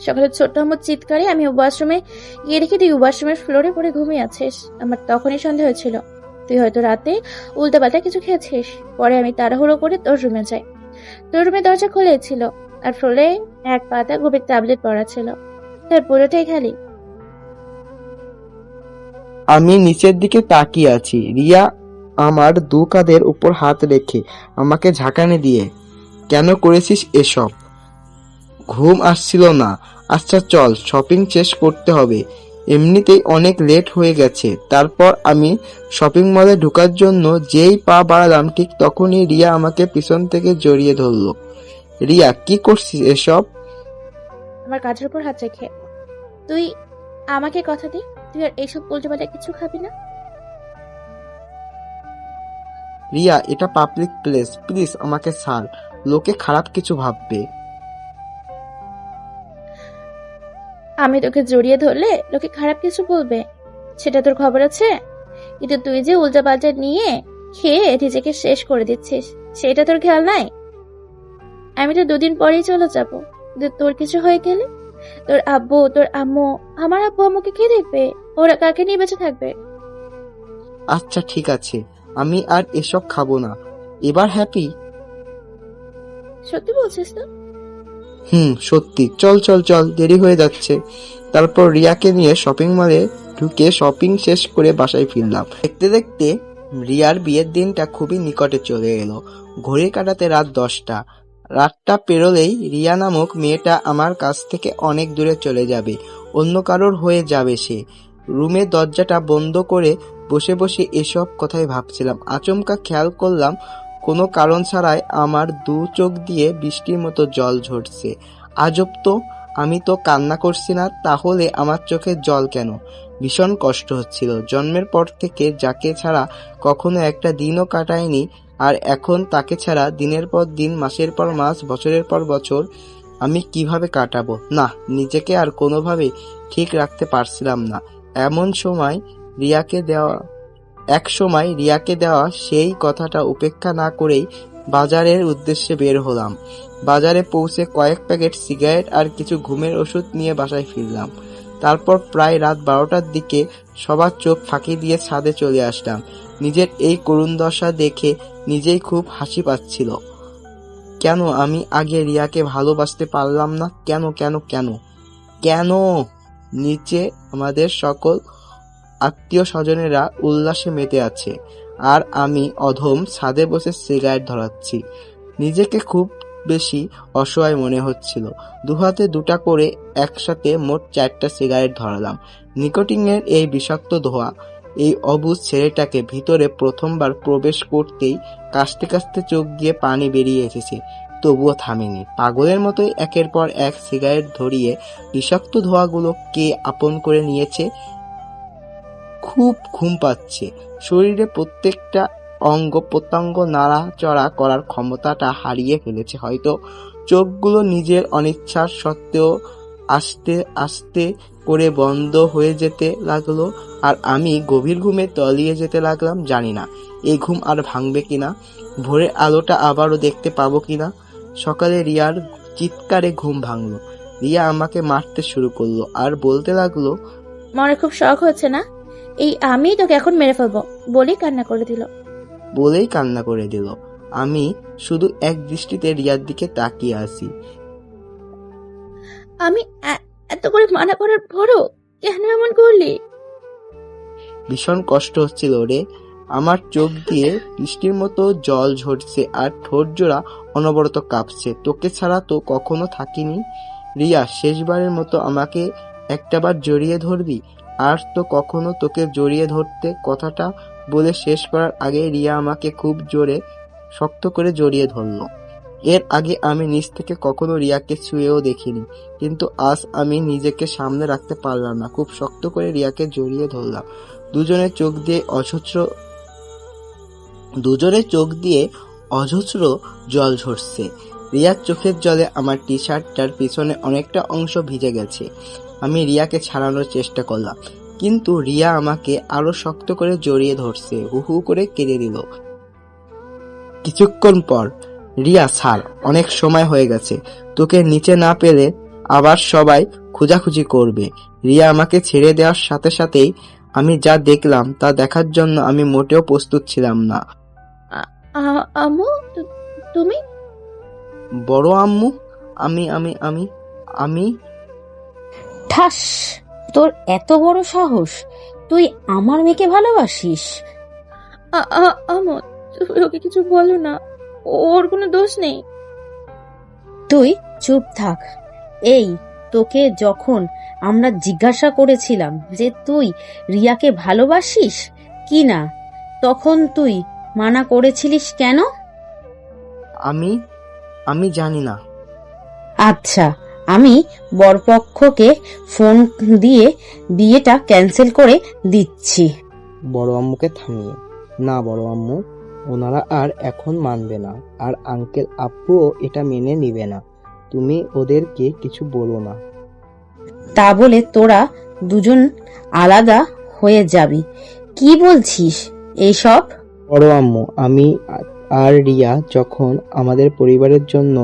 সকালে ছোট্ট আমার চিৎকারে আমি ওয়াশরুমে গিয়ে দেখি তুই ওয়াশরুমের ফ্লোরে পড়ে ঘুমিয়ে আছিস। আমার তখনই সন্দেহ হয়েছিল তুই হয়তো রাতে উল্টাপাল্টা কিছু খেয়েছিস। পরে আমি তাড়াহুড়ো করে তোর রুমে যাই। তোর রুমে দরজা খোলাই আর ফ্লোরে এক পাতা ঘুমের ট্যাবলেট পড়া ছিল, তার পুরোটাই খালি। আমি নিচের দিকে তাকিয়ে আছি। রিয়া আমার 2 কাঁধের উপর হাত রেখে আমাকে ঝাঁকানি দিয়ে, কেন করেছিস এসব? ঘুম আসছিল না। আচ্ছা চল, শপিং শেষ করতে হবে, এমনিতেই অনেক লেট হয়ে গেছে। তারপর আমি শপিং মলে ঢোকার জন্য যেই পা বাড়ালাম, ঠিক তখনই রিয়া আমাকে পিছন থেকে জড়িয়ে ধরলো। রিয়া, কি করছিস এসব? আমার কাঁধের উপর হাত রেখে। তুই আমাকে কথা দে, তুই আর এইসব উল্টোপাল্টা কিছু খাবি না। রিয়া, এটা পাবলিক প্লেস, প্লিজ আমাকে ছাড়, লোকে খারাপ কিছু ভাববে। আমি তোকে জড়িয়ে ধরলে লোকে খারাপ কিছু বলবে, সেটা তোর খবর আছে? কিন্তু তুই যে উল্টাপাল্টা নিয়ে খেয়ে নিজেকে শেষ করে দিচ্ছিস, সেটা তোর খেয়াল নাই? আমি তো 2 দিন পরেই চলে যাব, কিন্তু তোর কিছু হয়ে গেলে তোর আব্বু, তোর আম্মু, আমার আব্বু আম্মুকে কে দেখবে? ওরা কাকে নিয়ে বেঁচে থাকবে? আচ্ছা ঠিক আছে, আমি আর এসব খাবো না। এবার হ্যাপি? সত্যি বলছিস তো? সত্যি। চল চল চল, দেরি হয়ে যাচ্ছে। তারপর রিয়াকে নিয়ে শপিং মলে ঢুকে শপিং শেষ করে বাসায় ফিরলাম। দেখতে দেখতে রিয়ার বিয়ের দিনটা খুবই নিকটে চলে এলো। ঘড়ি কাটাতে রাত 10টা। রাতটা পেরোলেই রিয়া নামক মেয়েটা আমার কাছ থেকে অনেক দূরে চলে যাবে, অন্য কারোর হয়ে যাবে সে। রুমের দরজাটা বন্ধ করে বসে বসে এসব কথাই ভাবছিলাম। আচমকা খেয়াল করলাম কোনো কারণ ছাড়াই আমার দু চোখ দিয়ে বৃষ্টির মতো জল ঝরছে। আজব তো, আমি তো কান্না করছি না, তাহলে আমার চোখে জল কেন? ভীষণ কষ্ট হচ্ছিল। জন্মের পর থেকে যাকে ছাড়া কখনো একটা দিনও কাটায়নি, আর এখন তাকে ছাড়া দিনের পর দিন, মাসের পর মাস, বছরের পর বছর আমি কিভাবে কাটাবো? না, নিজেকে আর কোনোভাবে ঠিক রাখতে পারছিলাম না। এক সময় রিয়াকে দেওয়া সেই কথাটা উপেক্ষা না করেই বাজারের উদ্দেশ্যে বের হলাম। বাজারে পৌঁছে কয়েক প্যাকেট সিগারেট আর কিছু ঘুমের ওষুধ নিয়ে বাসায় ফিরলাম। তারপর প্রায় রাত 12টার দিকে সবার চোখ ফাঁকি দিয়ে ছাদে চলে আসলাম। নিজের এই করুণ দশা দেখে নিজেই খুব হাসি পাচ্ছিল। কেন আমি আগে রিয়াকে ভালোবাসতে পারলাম না? কেন কেন কেন কেন? নিচে আমাদের সকল আত্মীয় স্বজনেরা উল্লাসে মেতে আছে, আর আমি অধম ছাদে বসে সিগারেট ধরাচ্ছি। নিজেকে খুব বেশি অসহায় মনে হচ্ছিল। দুহাতে দুটা করে একসাথে মোট 4টা সিগারেট ধরালাম। নিকোটিনের এই বিষাক্ত ধোঁয়া এই অবুঝ ছেলেটাকে ভিতরে প্রথমবার প্রবেশ করতেই কাশতে কাশতে চোখ দিয়ে পানি বেরিয়ে এসেছে, তবুও থামেনি। পাগলের মতোই একের পর এক সিগারেট ধরিয়ে বিষাক্ত ধোঁয়াগুলো কে আপন করে নিয়েছে। খুব ঘুম পাচ্ছে। শরীরে প্রত্যেকটা অঙ্গ প্রত্যঙ্গ নাড়াচড়া করার ক্ষমতাটা হারিয়ে ফেলেছে হয়তো। চোখগুলো নিজের অনিচ্ছার সত্ত্বেও আস্তে আস্তে করে বন্ধ হয়ে যেতে লাগলো, আর আমি গভীর ঘুমে তলিয়ে যেতে লাগলাম। জানি না এই ঘুম আর ভাঙবে কিনা, ভোরের আলোটা আবারও দেখতে পাবো কিনা। সকালে রিয়ার চিৎকারে ঘুম ভাঙলো। রিয়া আমাকে মারতে শুরু করলো আর বলতে লাগলো, মনে খুব শখ হচ্ছে না? এই আমি তোকে এখন মেরে ফেলবো বলেই কান্না করে দিল। বলেই কান্না করে দিল। আমি শুধু এক দৃষ্টিতে রিয়ার দিকে তাকিয়ে আছি। আমি এত করে মানা করার পরও কেন এমন করলি? ভীষণ কষ্ট হচ্ছিল রে। আমার চোখ দিয়ে বৃষ্টির মতো জল ঝরছে আর ঠোঁট জোড়া অনবরত কাঁপছে। তোকে ছাড়া তো কখনো থাকিনি রিয়া, শেষবারের মতো আমাকে একটাবার জড়িয়ে ধরবি? আর তো কখনো তোকে জড়িয়ে ধরতে। কথাটা বলে শেষ করার আগে রিয়া আমাকে খুব জোরে শক্ত করে জড়িয়ে ধরল। এর আগে আমি নিজ থেকে কখনো রিয়াকে ছুঁয়েও দেখিনি, কিন্তু আজ আমি নিজেকে সামনে রাখতে পারলাম না। খুব শক্ত করে রিয়াকে জড়িয়ে ধরলাম। দুজনের চোখ দিয়ে অঝোছর জল ঝরছে। রিয়ার চোখের জলে আমার টি শার্টটার পিছনে অনেকটা অংশ ভিজে গেছে। আমি রিয়াকে ছাড়ানোর চেষ্টা করলাম, কিন্তু রিয়া আমাকে আরো শক্ত করে জড়িয়ে ধরছে। হু হু করে কেঁদে দিল। কিছুক্ষণ পর, রিয়া ছাড়, অনেক সময় হয়ে গেছে। তোকে নিচে না পেলে আবার সবাই খোঁজাখুঁজি করবে। রিয়া আমাকে ছেড়ে দেওয়ার সাথে সাথেই আমি যা দেখলাম তা দেখার জন্য আমি মোটেও প্রস্তুত ছিলাম না। আম্মু, তুমি? বড় আম্মু? আমি আমি আমি আমি ঠাস, তোর এত বড় সাহস! তুই আমার মেয়েকে ভালোবাসিস? আম্মু, তুমি ওকে কিছু বলো না, ওর কোনো দোষ নেই। তুই চুপ থাক। এই, তোকে যখন আমরা জিজ্ঞাসা করেছিলাম যে তুই রিয়াকে ভালোবাসিস কি না, তখন তুই মানা করেছিলিস কেন? আমি জানি না। আচ্ছা, আমি বরপক্ষকে ফোন দিয়ে বিয়েটা ক্যান্সেল করে দিচ্ছি। বড় আম্মুকে থামিয়ে, না বড় আম্মু, ওনারা আর এখন মানবে না, আর আঙ্কেল আব্বুও এটা মেনে নিবে না। তুমি ওদেরকে কিছু বলো না। তা বলে তোরা দুজন আলাদা হয়ে যাবি? কি বলছিস এইসব? বড় আম্মু, আমি আর রিয়া যখন আমাদের পরিবারের জন্য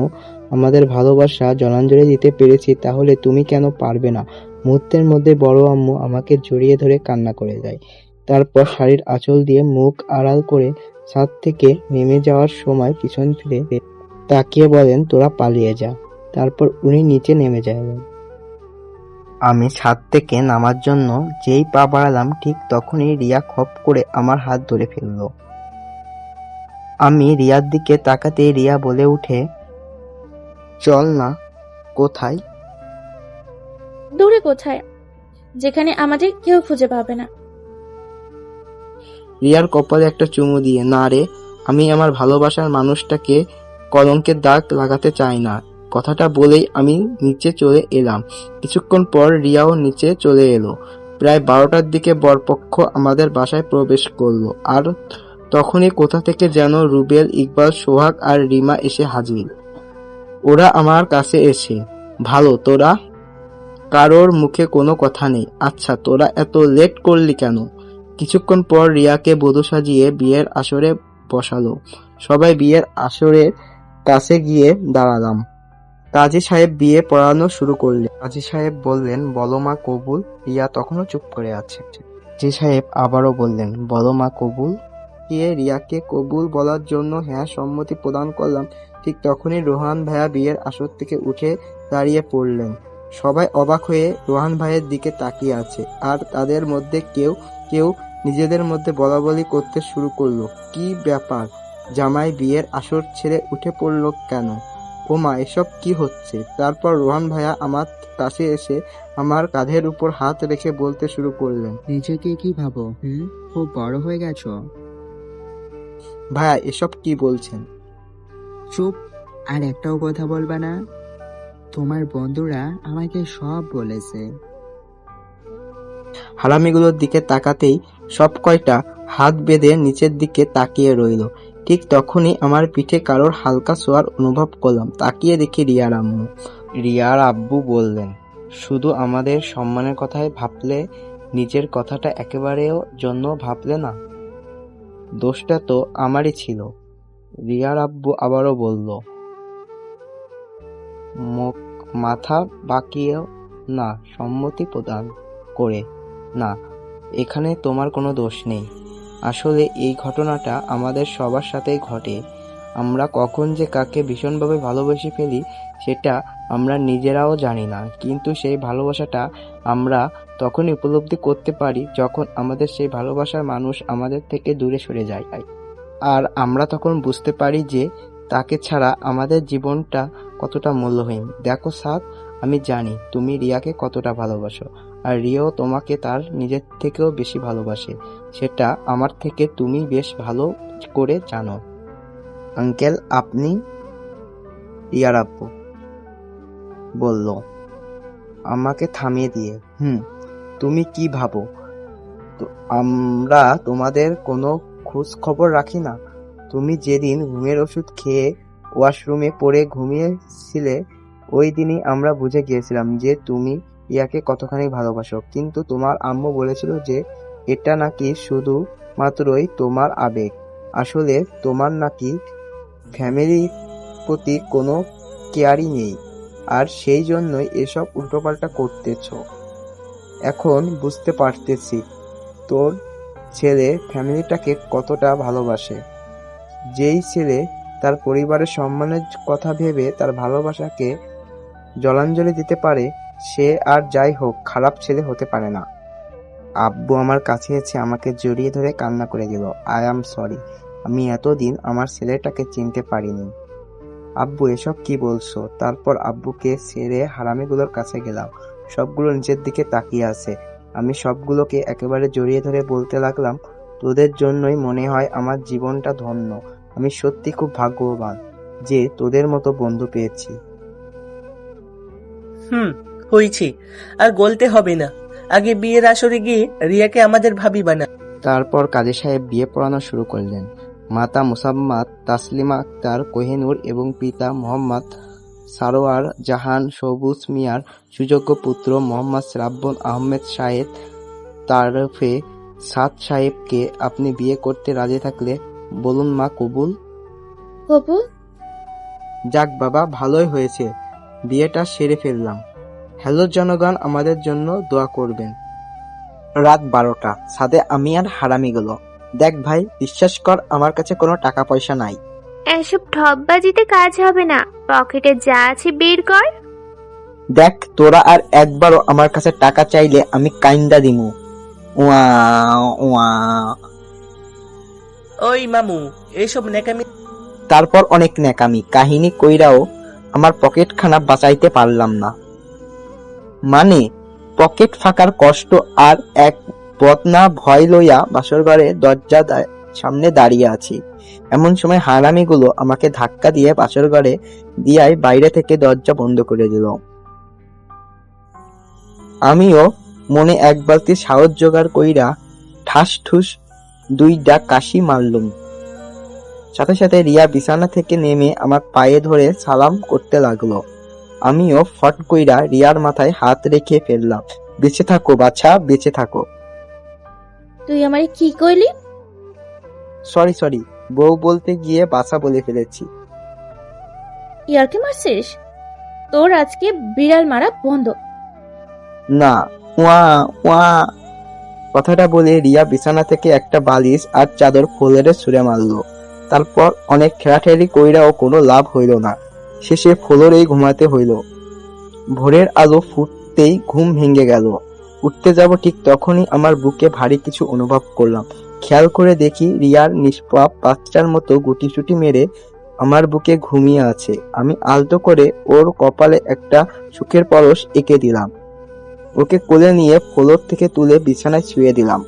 আমাদের ভালোবাসা জলাঞ্জলি দিতে পেরেছি, তাহলে তুমি কেন পারবে না? মুহূর্তের মধ্যে বড় আম্মু আমাকে জড়িয়ে ধরে কান্না করে দেয়। তারপর শাড়ির আঁচল দিয়ে মুখ আড়াল করে ছাদ থেকে নেমে যাওয়ার সময় পিছন ফিরে তাকিয়ে বলেন, তোরা পালিয়ে যা। তারপর উনি নিচে নেমে যায়। আমি ছাদ থেকে নামার জন্য যেই পা বাড়ালাম, ঠিক তখনই রিয়া খপ করে আমার হাত ধরে ফেলল। আমি রিয়ার দিকে তাকাতেই রিয়া বলে উঠে, চল না। কোথায়? দূরে কোথায়? যেখানে আমাদের কেউ খুঁজে পাবে না। রিয়ার কপালে একটা চুমু দিয়ে, না রে, আমি আমার ভালোবাসার মানুষটাকে কলঙ্কের দাগ লাগাতে চাই না। কথাটা বলেই আমি নিচে চলে এলাম। কিছুক্ষণ পর রিয়াও নিচে চলে এলো। প্রায় 12টার দিকে বরপক্ষ আমাদের বাসায় প্রবেশ করলো। আর তখনই কোথা থেকে যেন রুবেল, ইকবাল, সোহাগ আর রিমা এসে হাজির। ওরা আমার কাছে এসে, ভালো তোরা? কারোর মুখে কোনো কথা নেই। আচ্ছা, তোরা এত লেট করলি কেন? কিছুক্ষণ পর রিয়াকে বধূ সাজিয়ে বিয়ের আসরে বসালো। সবাই বিয়ের আসরের কাছে গিয়ে দাঁড়ালাম। কাজী সাহেব বিয়ে পড়ানো শুরু করলেন। কাজী সাহেব বললেন, বলো মা কবুল। রিয়া তখনও চুপ করে আছে। কাজী সাহেব আবারও বললেন, বলো মা কবুল। গিয়ে রিয়াকে কবুল বলার জন্য হ্যাঁ সম্মতি প্রদান করলাম। ঠিক তখনই রোহান ভাইয়া বিয়ের আসর থেকে উঠে দাঁড়িয়ে পড়লেন। সবাই অবাক হয়ে রোহান ভাইয়ের দিকে তাকিয়ে আছে। আর তাদের মধ্যে কেউ কেউ নিজেদের মধ্যে বলাবলি করতে শুরু করলো, কি ব্যাপার, জামাই বিয়ের আসর ছেড়ে উঠে পড়লো কেন? ওমা, এসব কি হচ্ছে? তারপর রোহান ভাইয়া আমার কাছে এসে আমার কাঁধের উপর হাত রেখে বলতে শুরু করলেন, নিজেকে কি ভাবো? খুব বড় হয়ে গেছো। ভাইয়া এসব কি বলছেন? চুপ, আর একটাও কথা বলবা না। তোমার বন্ধুরা আমাকে সব বলেছে। হারামিগুলোর দিকে তাকাতেই সব কয়টা হাত বেঁধে নিচের দিকে তাকিয়ে রইল। ঠিক তখনই আমার পিঠে কারোর হালকা ছোঁয়ার অনুভব করলাম। তাকিয়ে দেখি রিয়ার আম্মু। রিয়ার আব্বু বললেন, শুধু আমাদের সম্মানের কথাই ভাবলে, নিজের কথাটা একেবারেও জন্য ভাবলে না? দোষটা তো আমারই ছিল। রিয়ার আব্বু আবারও বলল, মাথা বাঁকিয়েও না সম্মতি প্রদান করে না, এখানে তোমার কোনো দোষ নেই। আসলে এই ঘটনাটা আমাদের সবার সাথেই ঘটে। আমরা কখন যে কাকে ভীষণভাবে ভালোবেসে ফেলি সেটা আমরা নিজেরাও জানি না, কিন্তু সেই ভালোবাসাটা আমরা তখনই উপলব্ধি করতে পারি যখন আমাদের সেই ভালোবাসার মানুষ আমাদের থেকে দূরে সরে যায়। আর আমরা তখন বুঝতে পারি যে তাকে ছাড়া আমাদের জীবনটা কতটা মূল্যহীন। দেখো সাদ, আমি জানি তুমি রিয়াকে কতটা ভালোবাসো, আর রিয়াও তোমাকে তার নিজের থেকেও বেশি ভালোবাসে। সেটা আমার থেকে তুমি বেশ ভালো করে জানো। আঙ্কেল, আপনি? রিয়ার আব্বু বলল, আমাকে থামিয়ে দিয়ে। তুমি কি ভাবো আমরা তোমাদের কোনো খোঁজ খবর রাখি না? তুমি যেদিন ঘুমের ওষুধ খেয়ে ওয়াশরুমে পড়ে ঘুমিয়েছিলে, ওই দিনই আমরা বুঝে গিয়েছিলাম যে তুমি ইয়াকে কতখানি ভালোবাসো। কিন্তু তোমার আম্মু বলেছিল যে এটা নাকি শুধু মাত্রই তোমার আবেগ, আসলে তোমার নাকি ফ্যামিলির প্রতি কোনো কেয়ারই নেই, আর সেই জন্যই এসব উল্টোপাল্টা করতেছ। এখন বুঝতে পারতেছি তোর ছেলে ফ্যামিলিটাকে কতটা ভালোবাসে। যেই ছেলে তার পরিবারের সম্মানের কথা ভেবে তার ভালোবাসাকে জলাঞ্জলি দিতে পারে, সে আর যাই হোক খারাপ ছেলে হতে পারে না। আব্বু আমার কাছে এসে আমাকে জড়িয়ে ধরে কান্না করে দিল। আই অ্যাম সরি, আমি এতদিন আমার ছেলেটাকে চিনতে পারিনি। আব্বু এসব কি বলছো? তারপর আব্বুকে ছেড়ে হারামিগুলোর কাছে গেলাম। সবগুলো নিচের দিকে তাকিয়ে আছে। আমি সবগুলোকে একেবারে জড়িয়ে ধরে বলতে লাগলাম, তোদের জন্যই মনে হয় আমার জীবনটা ধন্য। আমি সত্যি খুব ভাগ্যবান যে তোদের মতো বন্ধু পেয়েছি। হয়েছে, আর গলতে হবে না। আগে বিয়ের আসরে গিয়ে রিয়াকে আমাদের ভাবি বানা। তারপর কাজী সাহেব বিয়ে পড়ানো শুরু করলেন। মাতা মুসাম্মাদ তাসলিমা আক্তার কোহিনুর এবং পিতা মোহাম্মদ সারোয়ার জাহান সবুজ মিয়ার সুযোগ্য পুত্র মোহাম্মদ শ্রাবণ আহমেদ সাহেব তারফে সাদ সাহেবকে আপনি বিয়ে করতে রাজি থাকলে বলুন মা কবুল। কবুল। যাক বাবা, ভালোই হয়েছে, বিয়েটা সেরে ফেললাম। হ্যালো জনগণ, আমাদের জন্য দোয়া করবেন। রাত 12টা, ছাদে আমি আর হারামিগুলো। দেখ ভাই, বিশ্বাস কর, আমার কাছে কোনো টাকা পয়সা নাই। এসব ঠপবাজিতে কাজ হবে না, পকেটে যা আছে বের কর। দেখ, তোরা আর একবারও আমার কাছে টাকা চাইলে আমি কাইন্দা দিমু। উয়া উয়া। ওই মামু, এইসব নেকামি। তারপর অনেক ন্যাকামি কাহিনী কইরাও আমার পকেটখানা বাঁচাইতে পারলাম না। মানে পকেট ফাঁকার কষ্ট আর এক বদনা ভয় লইয়া বাসর ঘরে দরজা সামনে দাঁড়িয়ে আছি। এমন সময় হারামিগুলো আমাকে ধাক্কা দিয়ে বাসর ঘরে দিয়াই বাইরে থেকে দরজা বন্ধ করে দিল। আমিও মনে এক বালতি সাহস জোগাড় কইরা ঠাস ঠুস 2 কাশি মারলুম। সাথে সাথে রিয়া বিছানা থেকে নেমে আমার পায়ে ধরে সালাম করতে লাগলো। আমিও ফট কইরা রিয়ার মাথায় হাত রেখে ফেললাম। বেঁচে থাকো বাছা, বেঁচে থাকো। তুই আমারে কি কইলি? সরি, বউ বলতে গিয়ে বাছা বলে ফেলেছি। ইয়ারকে মারছিস? তোর আজকে বিড়াল মারা বন্ধ। না, ওয়া ওয়া। কথাটা বলে রিয়া বিছানা থেকে একটা বালিশ আর চাদর ফ্লোরে ছুঁড়ে মারলো। তারপর অনেক ঠেলাঠেলি কইরাও কোনো লাভ হইল না। শেষে ফ্লোরেই ঘুমাতে হইল। ভোরের আলো ফুটতেই ঘুম ভেঙে গেল। উঠতে যাব ঠিক তখনই আমার বুকে ভারী কিছু অনুভব করলাম। খেয়াল করে দেখি রিয়ার নিষ্পাপ বাচ্চার মতো গুটিসুটি মেরে আমার বুকে ঘুমিয়ে আছে। আমি আলতো করে ওর কপালে একটা সুখের পরশ এঁকে দিলাম। ওকে কোলে নিয়ে ফ্লোর থেকে তুলে বিছানায় শুয়ে দিলাম।